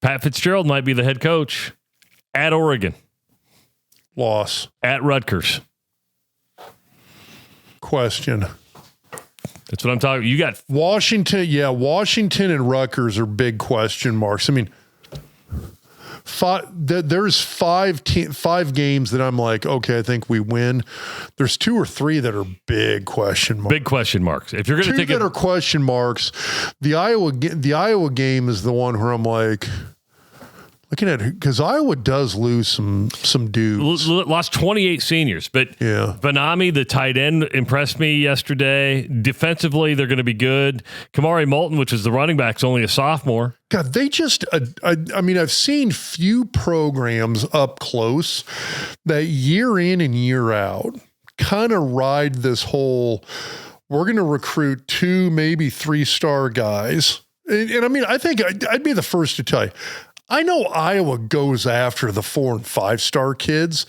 Pat Fitzgerald might be the head coach at Oregon. Loss. At Rutgers. Question. That's what I'm talking about. You got Washington. Yeah, Washington and Rutgers are big question marks. I mean, there's five games that I'm like, okay, I think we win. There's 2 or 3 that are big question marks. Big question marks. If you're going to take that are question marks, the Iowa game is the one where I'm like, looking at it, because Iowa does lose some dudes. Lost 28 seniors, but yeah. Vanami, the tight end, impressed me yesterday. Defensively, they're going to be good. Kamari Moulton, which is the running back, is only a sophomore. God, they just, I mean, I've seen few programs up close that year in and year out kind of ride this whole, we're going to recruit 2, maybe 3-star guys. And I mean, I think I'd be the first to tell you, I know Iowa goes after the 4 and 5-star kids.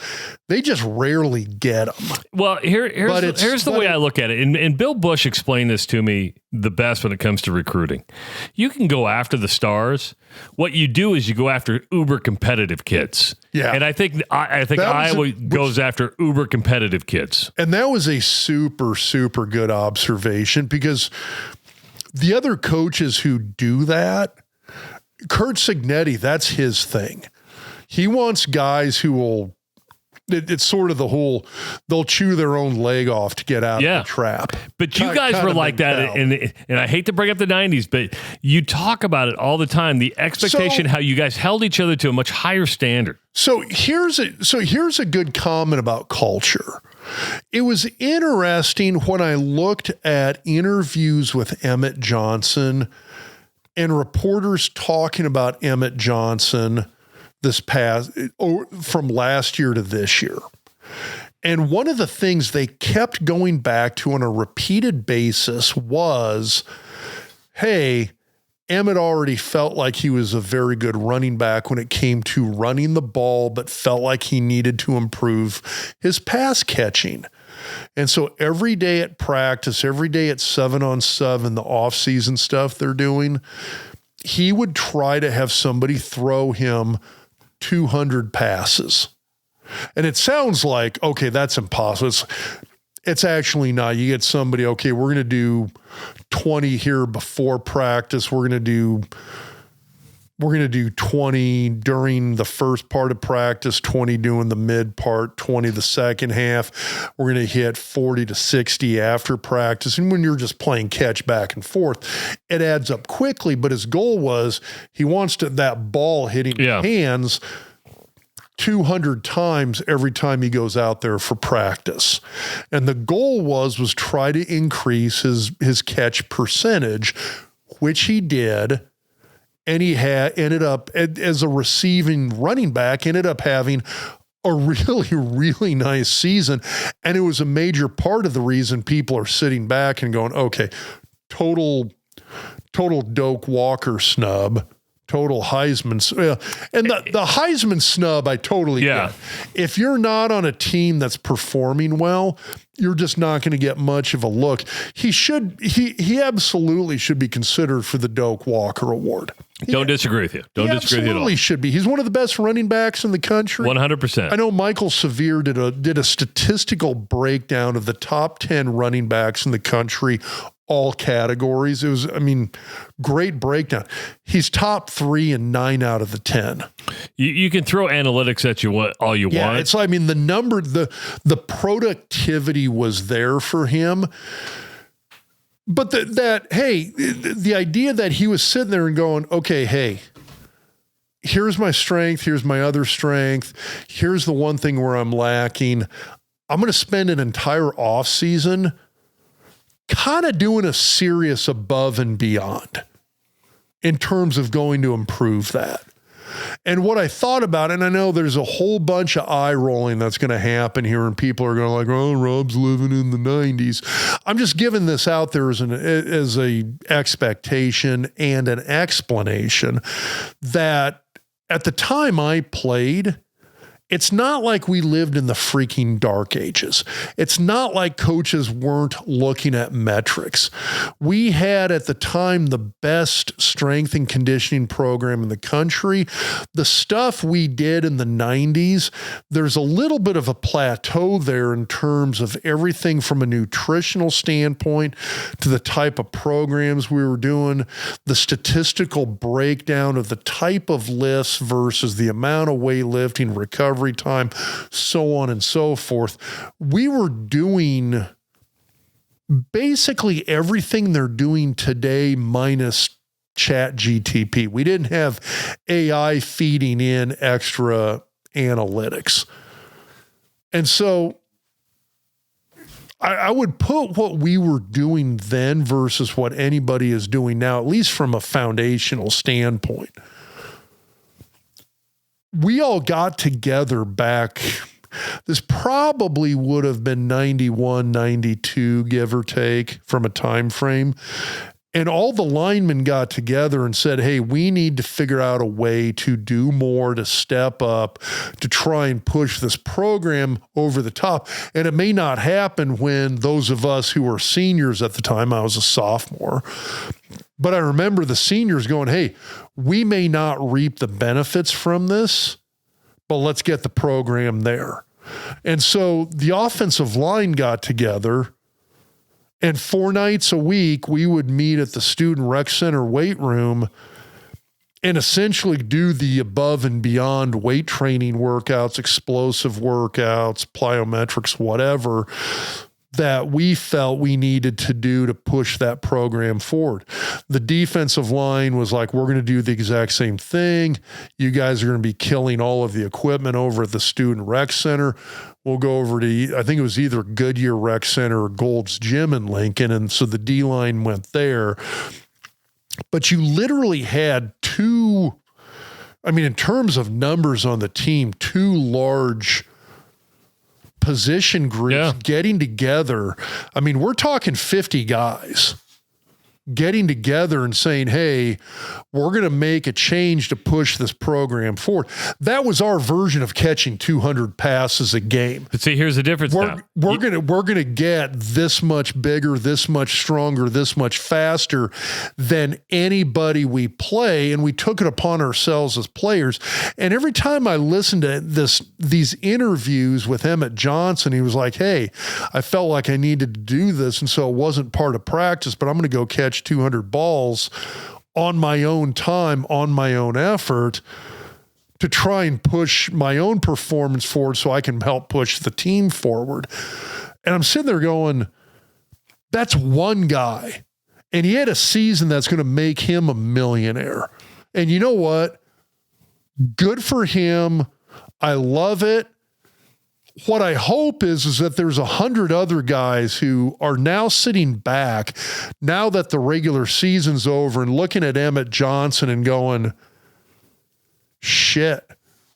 They just rarely get them. Well, here's the way I look at it. And Bill Bush explained this to me the best when it comes to recruiting. You can go after the stars. What you do is you go after uber competitive kids. Yeah. And I think Iowa goes after uber competitive kids. And that was a super, super good observation, because the other coaches who do that, Kurt Cignetti, that's his thing. He wants guys who will, it's sort of the whole, they'll chew their own leg off to get out of the trap. But you guys were like that, and I hate to bring up the 90s, but you talk about it all the time, the expectation, how you guys held each other to a much higher standard. So here's a good comment about culture. It was interesting when I looked at interviews with Emmt Johnson and reporters talking about Emmt Johnson from last year to this year. And one of the things they kept going back to on a repeated basis was, hey, Emmett already felt like he was a very good running back when it came to running the ball, but felt like he needed to improve his pass catching. And so every day at practice, every day at 7-on-7, the off-season stuff they're doing, he would try to have somebody throw him 200 passes. And it sounds like, okay, that's impossible. It's actually not. You get somebody, okay, we're going to do 20 here before practice. We're going to do 20 during the first part of practice, 20 doing the mid part, 20 the second half. We're going to hit 40 to 60 after practice. And when you're just playing catch back and forth, it adds up quickly. But his goal was he wants that ball hitting his hands 200 times every time he goes out there for practice. And the goal was try to increase his catch percentage, which he did. And he ended up, as a receiving running back, ended up having a really, really nice season. And it was a major part of the reason people are sitting back and going, okay, total Doak Walker snub, total Heisman. And the Heisman snub, I totally get. If you're not on a team that's performing well, you're just not going to get much of a look. He absolutely should be considered for the Doak Walker Award. Don't disagree with you. Don't disagree with you at all. Absolutely should be. He's one of the best running backs in the country. 100%. I know Michael Severe did a statistical breakdown of the top 10 running backs in the country, all categories. It was, great breakdown. He's top 3 in 9 out of the 10. You can throw analytics at you all you want. It's the number, the productivity was there for him. But the idea that he was sitting there and going, okay, hey, here's my strength, here's my other strength, here's the one thing where I'm lacking. I'm going to spend an entire off season kind of doing a serious above and beyond in terms of going to improve that. And what I thought about, and I know there's a whole bunch of eye rolling that's going to happen here, and people are going to oh, Rob's living in the 90s. I'm just giving this out there as a expectation and an explanation that at the time I played, it's not like we lived in the freaking dark ages. It's not like coaches weren't looking at metrics. We had at the time the best strength and conditioning program in the country. The stuff we did in the 90s, there's a little bit of a plateau there in terms of everything from a nutritional standpoint to the type of programs we were doing, the statistical breakdown of the type of lifts versus the amount of weightlifting, recovery time, so on and so forth. We were doing basically everything they're doing today minus Chat GTP. We didn't have AI feeding in extra analytics. And so I would put what we were doing then versus what anybody is doing now, at least from a foundational standpoint. We all got together back, this probably would have been 91, 92, give or take, from a time frame. And all the linemen got together and said, hey, we need to figure out a way to do more, to step up, to try and push this program over the top. And it may not happen when those of us who were seniors at the time, I was a sophomore, but I remember the seniors going, hey, we may not reap the benefits from this, but let's get the program there. And so the offensive line got together, and 4 nights a week, we would meet at the student rec center weight room and essentially do the above and beyond weight training workouts, explosive workouts, plyometrics, whatever, that we felt we needed to do to push that program forward. The defensive line was like, we're going to do the exact same thing. You guys are going to be killing all of the equipment over at the student rec center. We'll go over to, I think it was either Goodyear Rec Center or Gold's Gym in Lincoln. And so the D-line went there. But you literally had two, I mean, in terms of numbers on the team, 2 large position groups getting together. I mean, we're talking 50 guys getting together and saying, hey, we're going to make a change to push this program forward. That was our version of catching 200 passes a game. But see, here's the difference now. We're going to get this much bigger, this much stronger, this much faster than anybody we play, and we took it upon ourselves as players. And every time I listened to these interviews with Emmt Johnson, he was like, hey, I felt like I needed to do this, and so it wasn't part of practice, but I'm going to go catch 200 balls on my own time, on my own effort, to try and push my own performance forward so I can help push the team forward. And I'm sitting there going, that's one guy. And he had a season that's going to make him a millionaire. And you know what? Good for him. I love it. What I hope is that there's 100 other guys who are now sitting back now that the regular season's over and looking at Emtt Johnson and going, shit,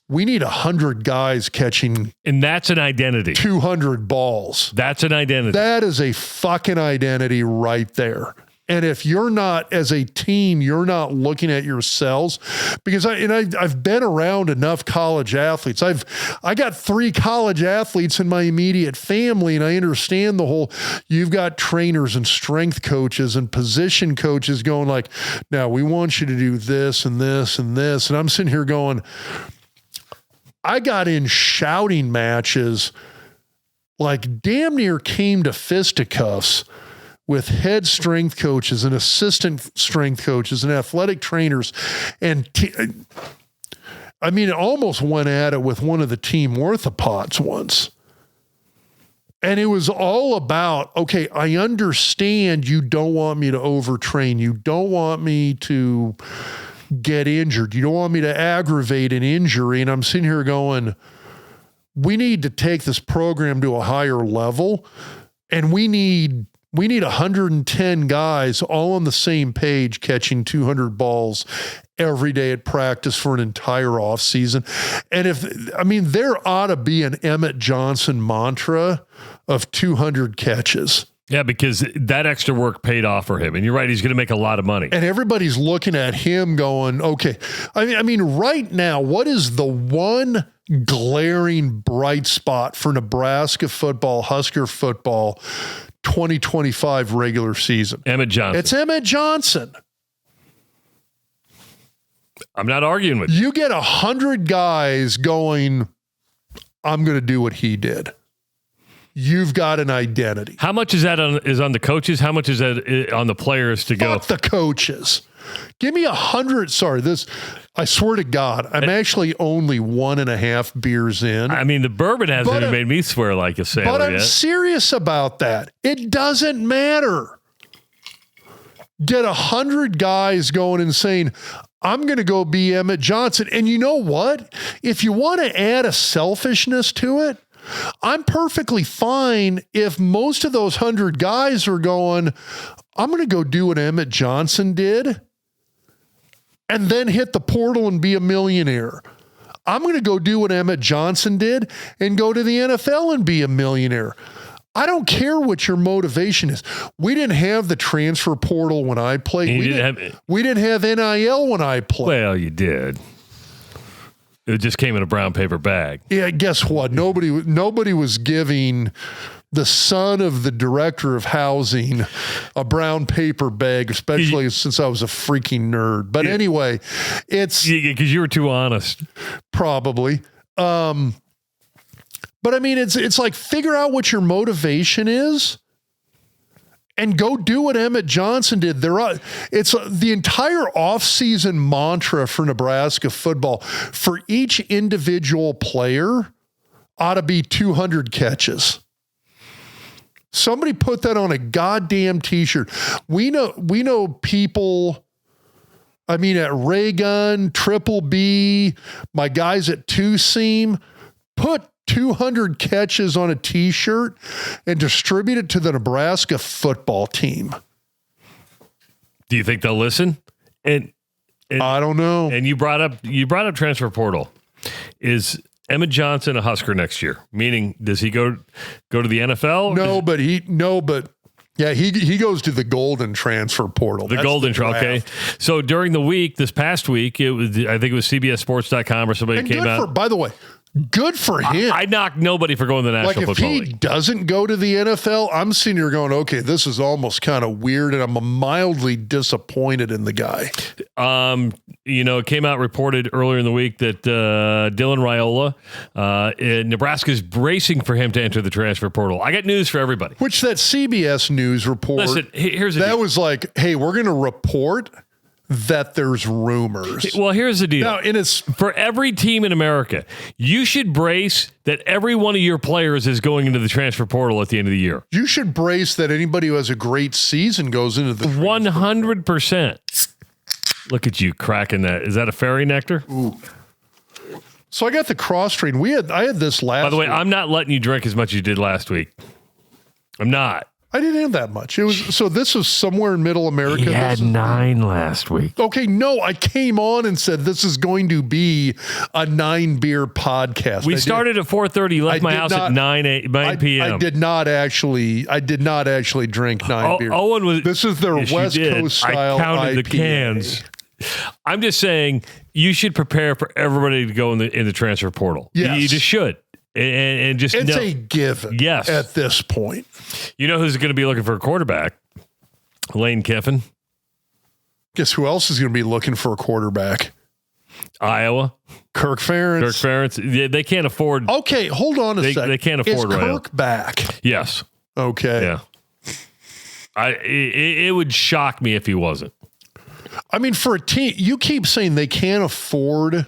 we need 100 guys catching. And that's an identity. 200 balls. That's an identity. That is a fucking identity right there. And if you're not, as a team, you're not looking at yourselves, because I've been around enough college athletes. I got 3 college athletes in my immediate family, and I understand the whole, you've got trainers and strength coaches and position coaches going like, now we want you to do this and this and this. And I'm sitting here going, I got in shouting matches, like damn near came to fisticuffs with head strength coaches and assistant strength coaches and athletic trainers. And I mean, it almost went at it with one of the team orthopods once. And it was all about, okay, I understand you don't want me to overtrain. You don't want me to get injured. You don't want me to aggravate an injury. And I'm sitting here going, we need to take this program to a higher level, and we need 110 guys all on the same page catching 200 balls every day at practice for an entire off season. And there ought to be an Emtt Johnson mantra of 200 catches. Yeah, because that extra work paid off for him. And you're right, he's going to make a lot of money. And everybody's looking at him going, okay. I mean, right now, what is the one glaring bright spot for Nebraska football, Husker football, 2025 regular season? Emtt Johnson. It's Emtt Johnson. I'm not arguing with you. You get 100 guys going, I'm going to do what he did. You've got an identity. How much is that on the coaches? How much is that on the players to go? Fuck the coaches. Give me 100. Sorry, I swear to God, I'm actually only 1.5 beers in. I mean, the bourbon hasn't even made me swear like a sailor But I'm yet. serious about that. It doesn't matter. Get 100 guys going and saying, I'm going to go be Emtt Johnson. And you know what? If you want to add a selfishness to it, I'm perfectly fine if most of those 100 guys are going, I'm going to go do what Emtt Johnson did and then hit the portal and be a millionaire. I'm going to go do what Emtt Johnson did and go to the NFL and be a millionaire. I don't care what your motivation is. We didn't have the transfer portal when I played. We didn't have NIL when I played. Well, you did. It just came in a brown paper bag. Yeah, guess what? Nobody was giving the son of the director of housing a brown paper bag, especially since I was a freaking nerd. But anyway, it's because you were too honest. Probably. But I mean, it's like figure out what your motivation is and go do what Emtt Johnson did. It's the entire offseason mantra for Nebraska football for each individual player ought to be 200 catches. Somebody put that on a goddamn t-shirt. We know people, I mean, at Raygun, Triple B, my guys at Two Seam, put 200 catches on a t-shirt and distribute it to the Nebraska football team. Do you think they'll listen? And I don't know. And you brought up transfer portal. Is Emtt Johnson a Husker next year? Meaning, does he go to the NFL? He goes to the golden transfer portal. Okay. So during the week, this past week, I think it was CBSSports.com or somebody came out. By the way, good for him. I knock nobody for going to the National Football League. If he doesn't go to the NFL, I'm sitting here going, okay, this is almost kind of weird, and I'm mildly disappointed in the guy. It came out reported earlier in the week that Dylan Raiola, Nebraska's bracing for him to enter the transfer portal. I got news for everybody. Which that CBS News report, listen, here's the deal. Was like, hey, we're going to report that there's rumors. Well, here's the deal. Now, and it's for every team in America, you should brace that every one of your players is going into the transfer portal at the end of the year. You should brace that anybody who has a great season goes into the 100%. Look at you cracking that. Is that a fairy nectar? Ooh. So I got the cross train. I had this last. By the way, week. I'm not letting you drink as much as you did last week. I'm not. I didn't have that much. This was somewhere in Middle America. He had 9 last week. Okay, no, I came on and said this is going to be a 9 beer podcast. We started at 4:30. Left my house at 9 p.m. I did not actually drink 9 beers. Owen was. This is their West Coast style. I counted IPA. the cans. I'm just saying you should prepare for everybody to go in the transfer portal. Yes. You just should. And just it's a given. Yes. At this point. You know who's going to be looking for a quarterback? Lane Kiffin. Guess who else is going to be looking for a quarterback? Iowa. Kirk Ferentz. They can't afford. Okay, hold on a second. They can't afford Is Raiola. Kirk back? Yes. Okay. Yeah. It would shock me if he wasn't. I mean, for a team, you keep saying they can't afford.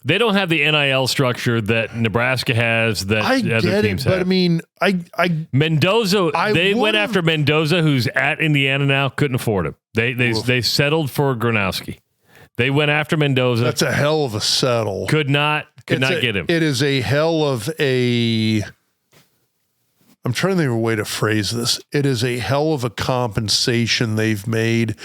They don't have the NIL structure that Nebraska has. That I other get teams it, but have. I mean, Mendoza. They went after Mendoza, who's at Indiana now. Couldn't afford him. They settled for Gronowski. They went after Mendoza. That's a hell of a settle. Could not get him. It is a hell of a. I'm trying to think of a way to phrase this. It is a hell of a compensation they've made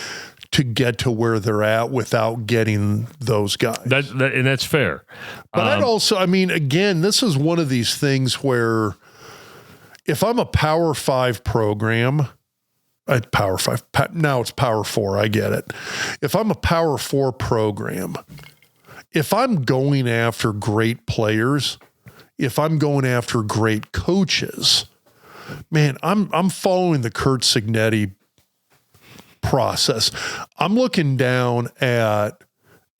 to get to where they're at without getting those guys. And that's fair. But I'd also, I mean, again, this is one of these things where if I'm a Power 5 program, Power 5, now it's Power 4, I get it. If I'm a Power 4 program if I'm going after great players, if I'm going after great coaches, man, I'm following the Curt Cignetti process. I'm looking down at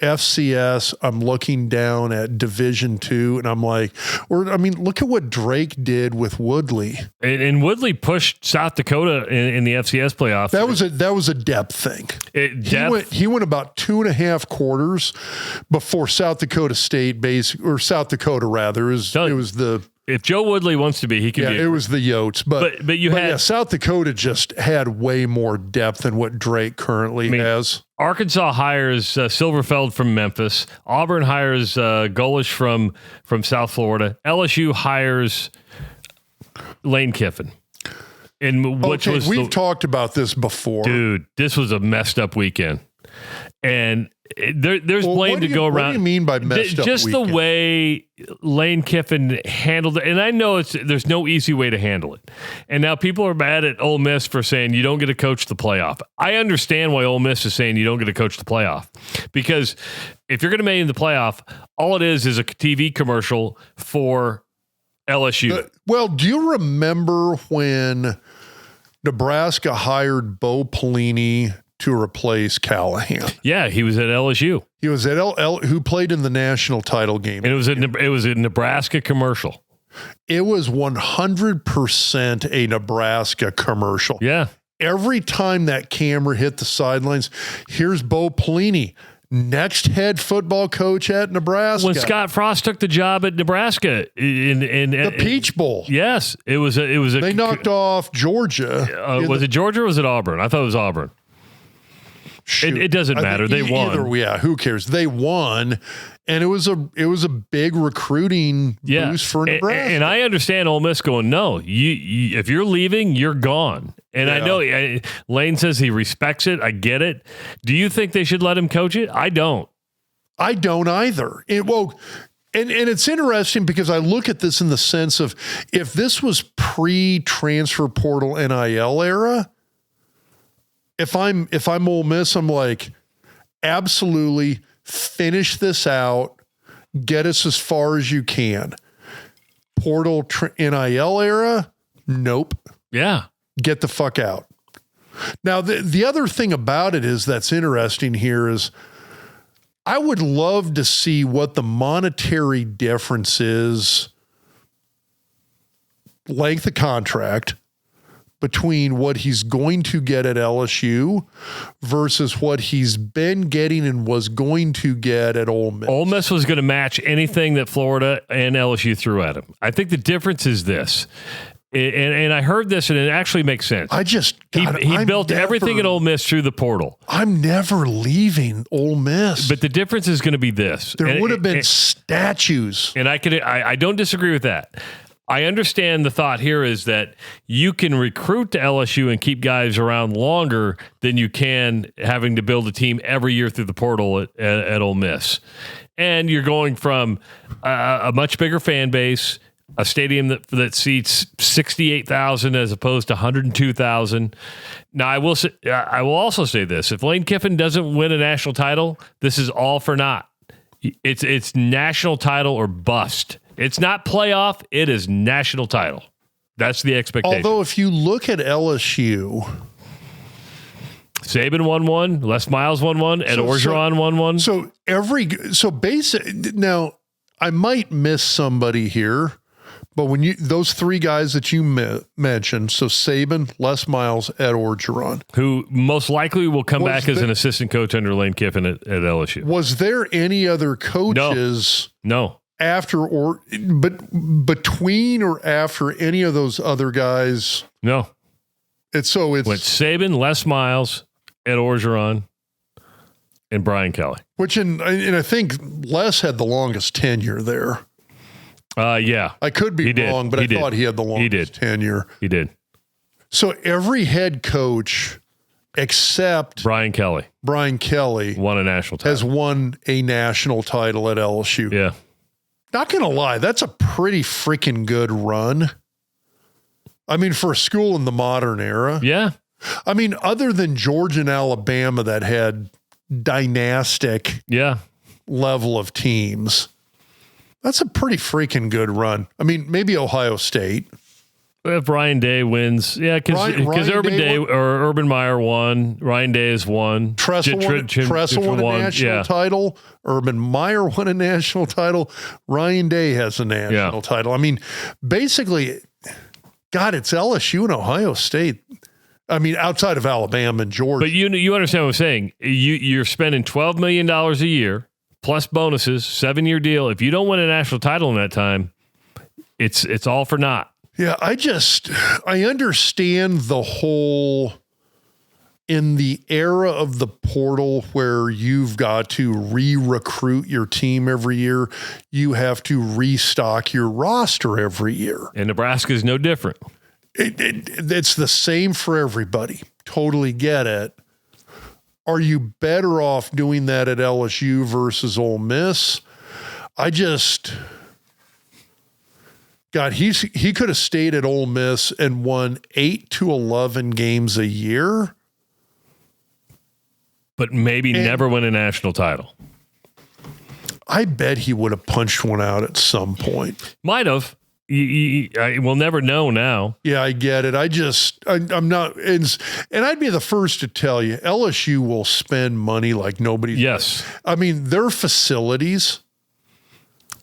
FCS, I'm looking down at Division II, and I'm like, look at what Drake did with Woodley. And Woodley pushed South Dakota in the FCS playoffs. That was a depth thing. He went about 2.5 quarters before South Dakota State South Dakota rather. It was the. If Joe Woodley wants to be, he can be. Yeah, it was the Yotes. But South Dakota just had way more depth than what Drake currently has. Arkansas hires Silverfeld from Memphis. Auburn hires Golish from South Florida. LSU hires Lane Kiffin. We've talked about this before. Dude, this was a messed up weekend. And there's blame to go around. What do you mean by messed up just weekend? The way Lane Kiffin handled it. And I know there's no easy way to handle it. And now people are mad at Ole Miss for saying you don't get to coach the playoff. I understand why Ole Miss is saying you don't get to coach the playoff. Because if you're going to make it in the playoff, all it is a TV commercial for LSU. Do you remember when Nebraska hired Bo Pelini to replace Callahan? Yeah, he was at LSU. He was at who played in the national title game. And it was a Nebraska commercial. It was 100% a Nebraska commercial. Yeah. Every time that camera hit the sidelines, here's Bo Pelini, next head football coach at Nebraska. When Scott Frost took the job at Nebraska in the Peach Bowl. Yes, they knocked off Georgia. Was it Georgia or was it Auburn? I thought it was Auburn. It doesn't matter. They won. Who cares? They won, and it was a big recruiting boost for Nebraska. And I understand Ole Miss going, no, you if you're leaving, you're gone. And I know Lane says he respects it. I get it. Do you think they should let him coach it? I don't. I don't either. And it's interesting because I look at this in the sense of if this was pre-transfer portal NIL era. If I'm Ole Miss, I'm like, absolutely finish this out, get us as far as you can. Portal NIL era, nope. Yeah, get the fuck out. Now the other thing about it is that's interesting here is I would love to see what the monetary difference is, length of contract, between what he's going to get at LSU versus what he's been getting and was going to get at Ole Miss. Ole Miss was going to match anything that Florida and LSU threw at him. I think the difference is this. And I heard this, and it actually makes sense. He built everything at Ole Miss through the portal. I'm never leaving Ole Miss. But the difference is going to be this. There would have been statues. And I don't disagree with that. I understand the thought here is that you can recruit to LSU and keep guys around longer than you can having to build a team every year through the portal at Ole Miss. And you're going from a much bigger fan base, a stadium that seats 68,000 as opposed to 102,000. Now, I will also say this. If Lane Kiffin doesn't win a national title, this is all for naught. It's national title or bust. It's not playoff. It is national title. That's the expectation. Although if you look at LSU, Saban won one, Les Miles won one, Ed Orgeron won one. Now I might miss somebody here, but when those three guys that you mentioned, so Saban, Les Miles, Ed Orgeron, who most likely will come back as an assistant coach under Lane Kiffin at LSU. Was there any other coaches? No. Between or after any of those other guys? No. It's went Saban, Les Miles, Ed Orgeron, and Brian Kelly. And I think Les had the longest tenure there. Yeah. I could be wrong, but I thought he had the longest tenure. He did. So every head coach except Brian Kelly won a national title. Has won a national title at LSU. Yeah. Not going to lie, that's a pretty freaking good run. I mean, for a school in the modern era. Yeah. I mean, other than Georgia and Alabama that had dynastic level of teams, that's a pretty freaking good run. I mean, maybe Ohio State. If Ryan Day wins, yeah, because Urban Meyer won, Ryan Day has won. Tressel won a national title. Urban Meyer won a national title. Ryan Day has a national title. I mean, basically, God, it's LSU and Ohio State. I mean, outside of Alabama and Georgia. But you understand what I'm saying. You're spending $12 million a year plus bonuses, 7-year deal. If you don't win a national title in that time, it's all for naught. Yeah, I understand the whole, in the era of the portal where you've got to re-recruit your team every year, you have to restock your roster every year. And Nebraska is no different. It's the same for everybody. Totally get it. Are you better off doing that at LSU versus Ole Miss? God, he could have stayed at Ole Miss and won 8 to 11 games a year. But maybe never win a national title. I bet he would have punched one out at some point. Might have. We'll never know now. Yeah, I get it. I'm not, and I'd be the first to tell you, LSU will spend money like nobody's. Yes. I mean, their facilities.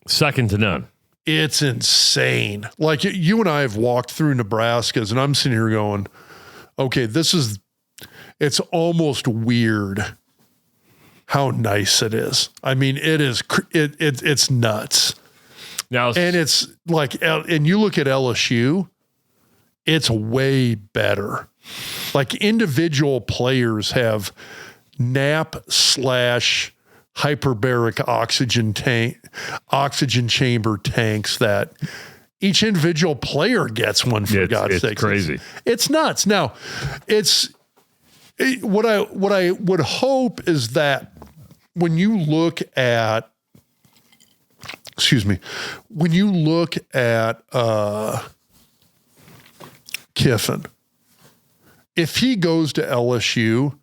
Second to none. It's insane. Like you and I have walked through Nebraska's and I'm sitting here going, okay, it's almost weird how nice it is. I mean, it's nuts. Now, and it's like, and you look at LSU, it's way better. Like individual players have hyperbaric oxygen chamber tanks that each individual player gets one, for God's sake. It's crazy. It's nuts. Now, what I would hope is that when you look at Kiffin, if he goes to LSU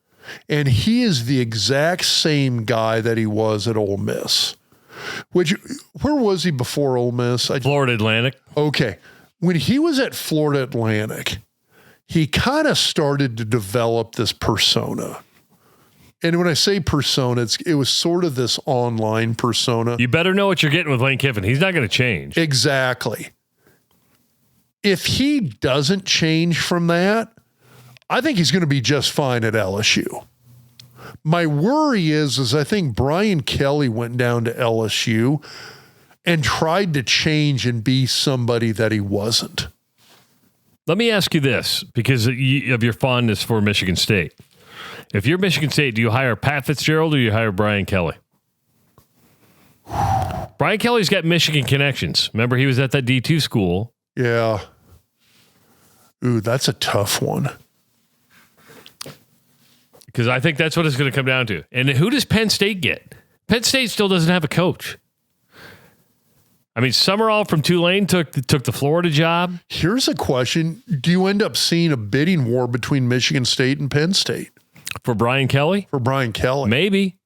and he is the exact same guy that he was at Ole Miss, where was he before Ole Miss? Florida Atlantic. Okay. When he was at Florida Atlantic, he kind of started to develop this persona. And when I say persona, it was sort of this online persona. You better know what you're getting with Lane Kiffin. He's not going to change. Exactly. If he doesn't change from that, I think he's going to be just fine at LSU. My worry is I think Brian Kelly went down to LSU and tried to change and be somebody that he wasn't. Let me ask you this, because of your fondness for Michigan State. If you're Michigan State, do you hire Pat Fitzgerald or do you hire Brian Kelly? Brian Kelly's got Michigan connections. Remember, he was at that D2 school. Yeah. Ooh, that's a tough one. Because I think that's what it's going to come down to. And who does Penn State get? Penn State still doesn't have a coach. I mean, Summerall from Tulane took the Florida job. Here's a question. Do you end up seeing a bidding war between Michigan State and Penn State? For Brian Kelly? For Brian Kelly. Maybe.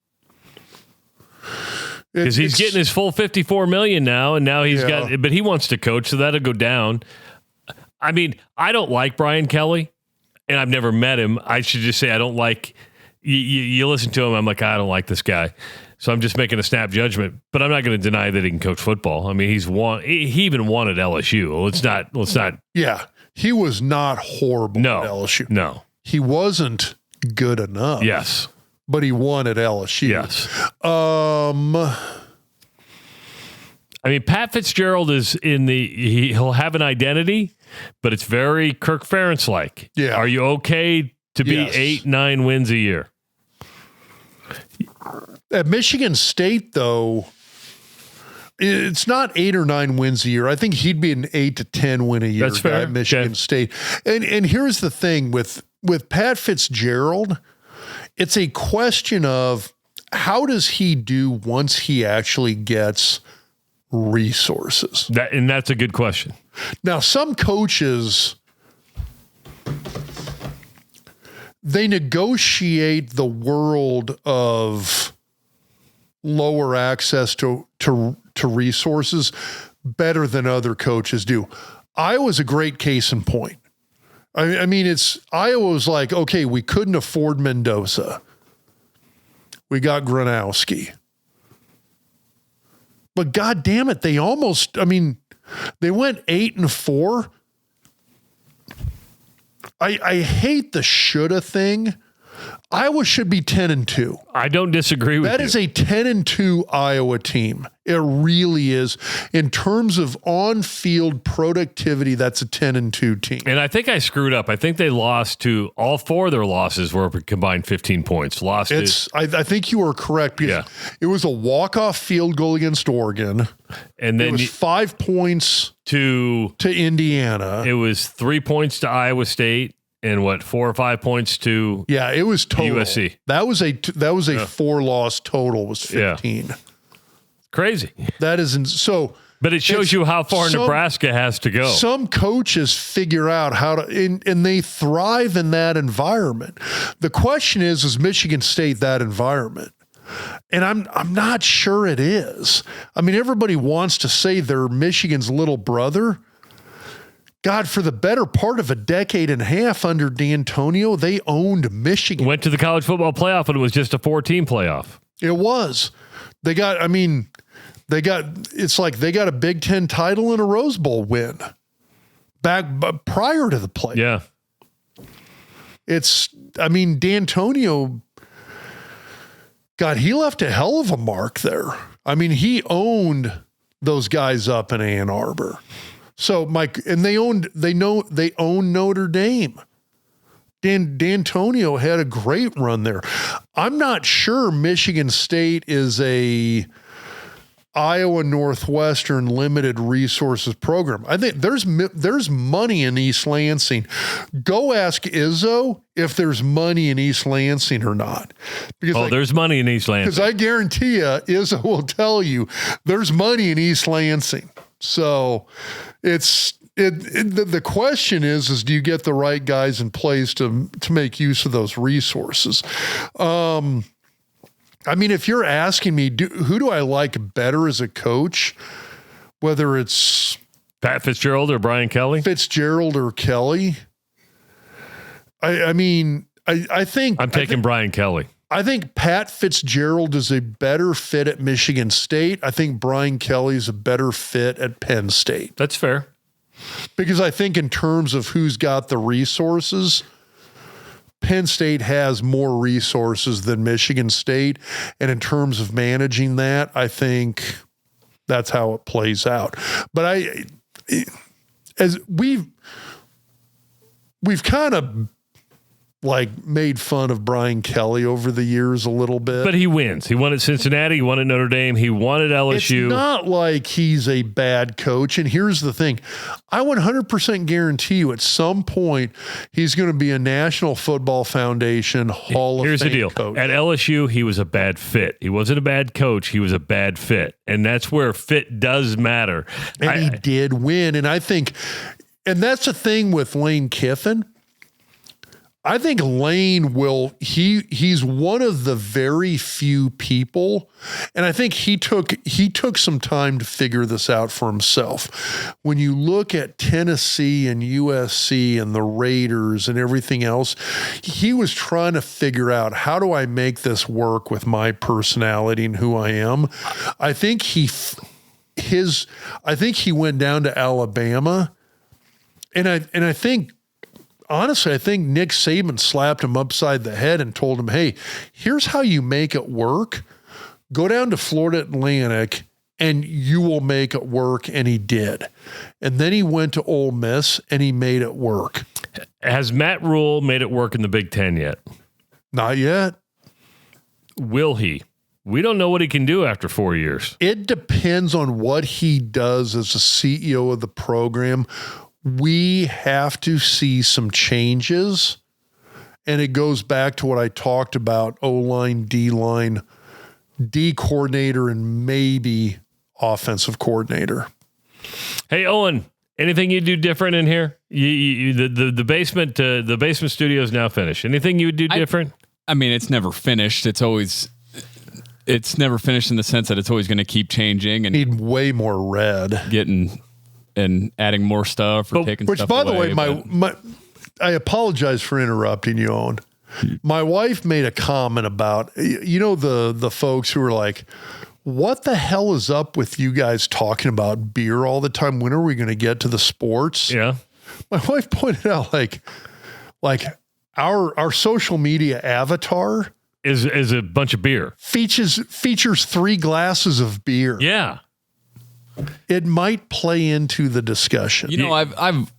Because he's getting his full $54 million now, and now he's got, but he wants to coach, so that'll go down. I mean, I don't like Brian Kelly, and I've never met him. I should just say I don't like, you listen to him, I'm like, I don't like this guy. So I'm just making a snap judgment, but I'm not going to deny that he can coach football. I mean, he even won at LSU. Let's not. Yeah, he was not horrible at LSU. No. He wasn't good enough. Yes. But he won at LSU. Yes. I mean, Pat Fitzgerald is he'll have an identity, but it's very Kirk Ferentz-like. Yeah. Are you okay to be 8-9 wins a year? At Michigan State, though, it's not 8 or 9 wins a year. I think he'd be an 8 to 10 win a year That's fair. At Michigan State. And here's the thing with Pat Fitzgerald, it's a question of how does he do once he actually gets resources? And that's a good question. Now, some coaches, they negotiate the world of lower access to resources better than other coaches do. Iowa's a great case in point. I mean, Iowa was like, okay, we couldn't afford Mendoza. We got Gronowski. But God damn it, they went 8-4. I hate the shoulda thing. Iowa should be 10-2. I don't disagree with you. That is a 10-2 Iowa team. It really is. In terms of on-field productivity, that's a 10-2 team. And I think I screwed up. I think they lost to all 4 of their losses were combined 15 points. I think you are correct. Because it was a walk-off field goal against Oregon. And then it was 5 points to Indiana. It was 3 points to Iowa State. And 4 or 5 points to it was total. USC. That was a 4-loss total was 15. Yeah. Crazy. That isn't so. But it shows you how far Nebraska has to go. Some coaches figure out how to, and they thrive in that environment. The question is Michigan State that environment? And I'm not sure it is. I mean, everybody wants to say they're Michigan's little brother. God, for the better part of a decade and a half under D'Antonio, they owned Michigan. Went to the college football playoff, and it was just a 4-team playoff. It was. It's like they got a Big Ten title and a Rose Bowl win prior to the play. Yeah. D'Antonio, God, he left a hell of a mark there. I mean, he owned those guys up in Ann Arbor. So they own Notre Dame. D'Antonio had a great run there. I'm not sure Michigan State is a Iowa Northwestern limited resources program. I think there's money in East Lansing. Go ask Izzo if there's money in East Lansing or not. Because there's money in East Lansing. Because I guarantee you, Izzo will tell you there's money in East Lansing. So the question is do you get the right guys in place to make use of those resources? If you're asking me, who do I like better as a coach, whether it's Pat Fitzgerald or Brian Kelly? Fitzgerald or Kelly. I think I'm taking Brian Kelly. I think Pat Fitzgerald is a better fit at Michigan State. I think Brian Kelly is a better fit at Penn State. That's fair. Because I think in terms of who's got the resources, Penn State has more resources than Michigan State. And in terms of managing that, I think that's how it plays out. But as we've kind of made fun of Brian Kelly over the years a little bit. But he wins. He won at Cincinnati. He won at Notre Dame. He won at LSU. It's not like he's a bad coach. And here's the thing. I 100% guarantee you at some point he's going to be a National Football Foundation Hall of Fame coach. Here's the deal. At LSU, he was a bad fit. He wasn't a bad coach. He was a bad fit. And that's where fit does matter. And he did win. And I think, and that's the thing with Lane Kiffin. I think Lane he's one of the very few people, and I think he took some time to figure this out for himself. When you look at Tennessee and USC and the Raiders and everything else, he was trying to figure out, how do I make this work with my personality and who I am? I think he went down to Alabama, and I think, honestly, I think Nick Saban slapped him upside the head and told him, hey, here's how you make it work. Go down to Florida Atlantic and you will make it work. And he did. And then he went to Ole Miss and he made it work. Has Matt Rhule made it work in the Big Ten yet? Not yet. Will he? We don't know what he can do after 4 years. It depends on what he does as the CEO of the program. We have to see some changes, and it goes back to what I talked about, O-line, D-line, D coordinator, and maybe offensive coordinator. Hey, Owen, anything you do different in here? The basement studio is now finished. Anything you would do different? I mean, it's never finished. It's always it's never finished in the sense that it's always going to keep changing and need way more red. getting and adding more stuff or taking Which, stuff by away. the way, I apologize for interrupting you, Owen. My wife made a comment about, the folks who are like, what the hell is up with you guys talking about beer all the time? When are we going to get to the sports? Yeah. My wife pointed out like our social media avatar is a bunch of beer. Features 3 glasses of beer. Yeah. It might play into the discussion. I've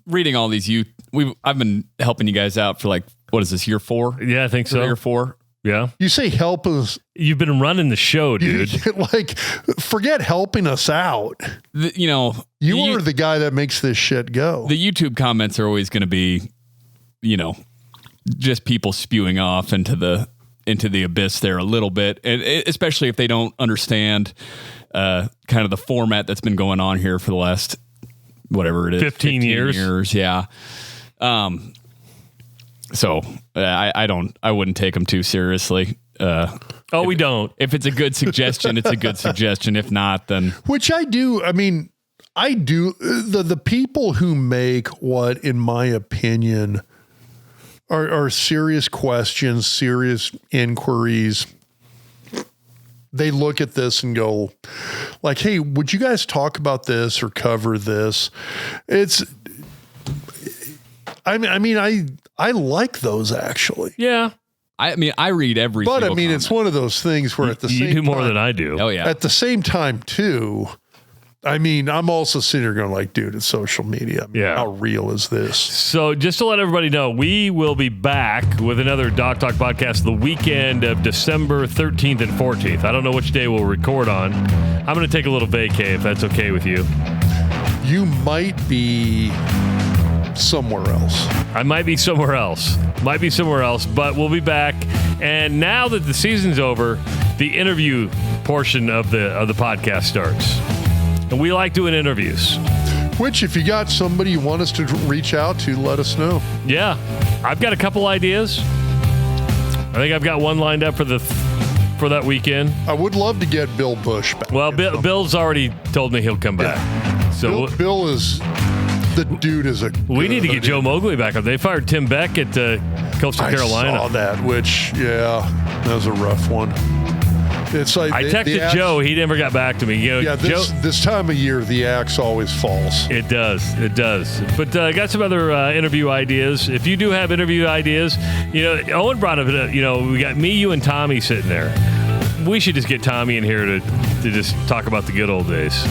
reading all these I've been helping you guys out for what is this, year 4? Yeah, I think so. 3 or 4. Yeah. You say help us. You've been running the show, dude. Forget helping us out. You are the guy that makes this shit go. The YouTube comments are always going to be, just people spewing off into the abyss there a little bit, and especially if they don't understand kind of the format that's been going on here for the last, whatever it is, 15 years. Yeah. So I wouldn't take them too seriously. We don't. If it's a good suggestion, it's a good suggestion. If not, then. Which I do. I mean, I do. The people who make what, in my opinion, are serious questions, serious inquiries. They look at this and go like, hey, would you guys talk about this or cover this? I like those actually. Yeah. I read every but single comment. it's one of those things where at the same time. You do more than I do. Oh, yeah. At the same time, too, I'm also sitting here going like, dude, it's social media. How real is this? So just to let everybody know, we will be back with another Doc Talk podcast the weekend of December 13th and 14th. I don't know which day we'll record on. I'm going to take a little vacay if that's okay with you. You might be somewhere else. I might be somewhere else. But we'll be back. And now that the season's over, the interview portion of the podcast starts. And we like doing interviews. Which, if you got somebody you want us to reach out to, let us know. Yeah. I've got a couple ideas. I think I've got one lined up for that weekend. I would love to get Bill Bush back. Well, Bill's already told me he'll come back. Yeah. So Bill is... The dude is we need to get Joe Mowgli back up. They fired Tim Beck at Coastal Carolina. I saw that, which, that was a rough one. It's like I texted Joe. He never got back to me. This time of year, the axe always falls. It does. But I got some other interview ideas. If you do have interview ideas, Owen brought up, we got me, you, and Tommy sitting there. We should just get Tommy in here to just talk about the good old days.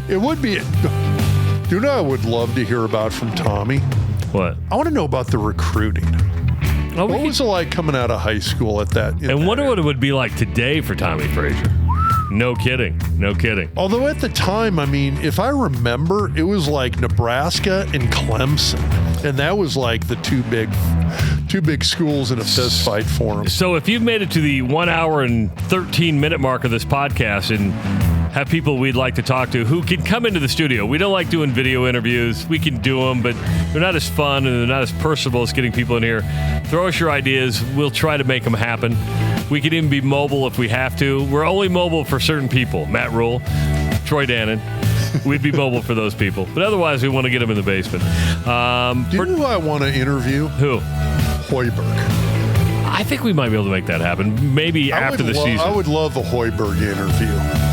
It would be... You know, I would love to hear about from Tommy. What? I want to know about the recruiting. What was it like coming out of high school at that? And wonder what it would be like today for Tommy Frazier. No kidding. Although at the time, if I remember, it was like Nebraska and Clemson. And that was like the two big schools in a fist fight for him. So if you've made it to the 1 hour and 13-minute mark of this podcast and have people we'd like to talk to who can come into the studio. We don't like doing video interviews. We can do them, but they're not as fun and they're not as personable as getting people in here. Throw us your ideas. We'll try to make them happen. We could even be mobile if we have to. We're only mobile for certain people. Matt Rhule, Troy Dannon. We'd be mobile for those people. But otherwise, we want to get them in the basement. Do you know who I want to interview? Who? Hoiberg. I think we might be able to make that happen. Maybe after the season. I would love a Hoiberg interview.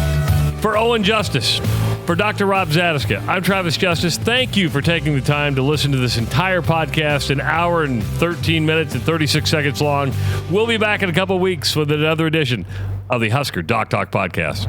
For Owen Justice, for Dr. Rob Zatechka, I'm Travis Justice. Thank you for taking the time to listen to this entire podcast, an hour and 13 minutes and 36 seconds long. We'll be back in a couple weeks with another edition of the Husker Doc Talk Podcast.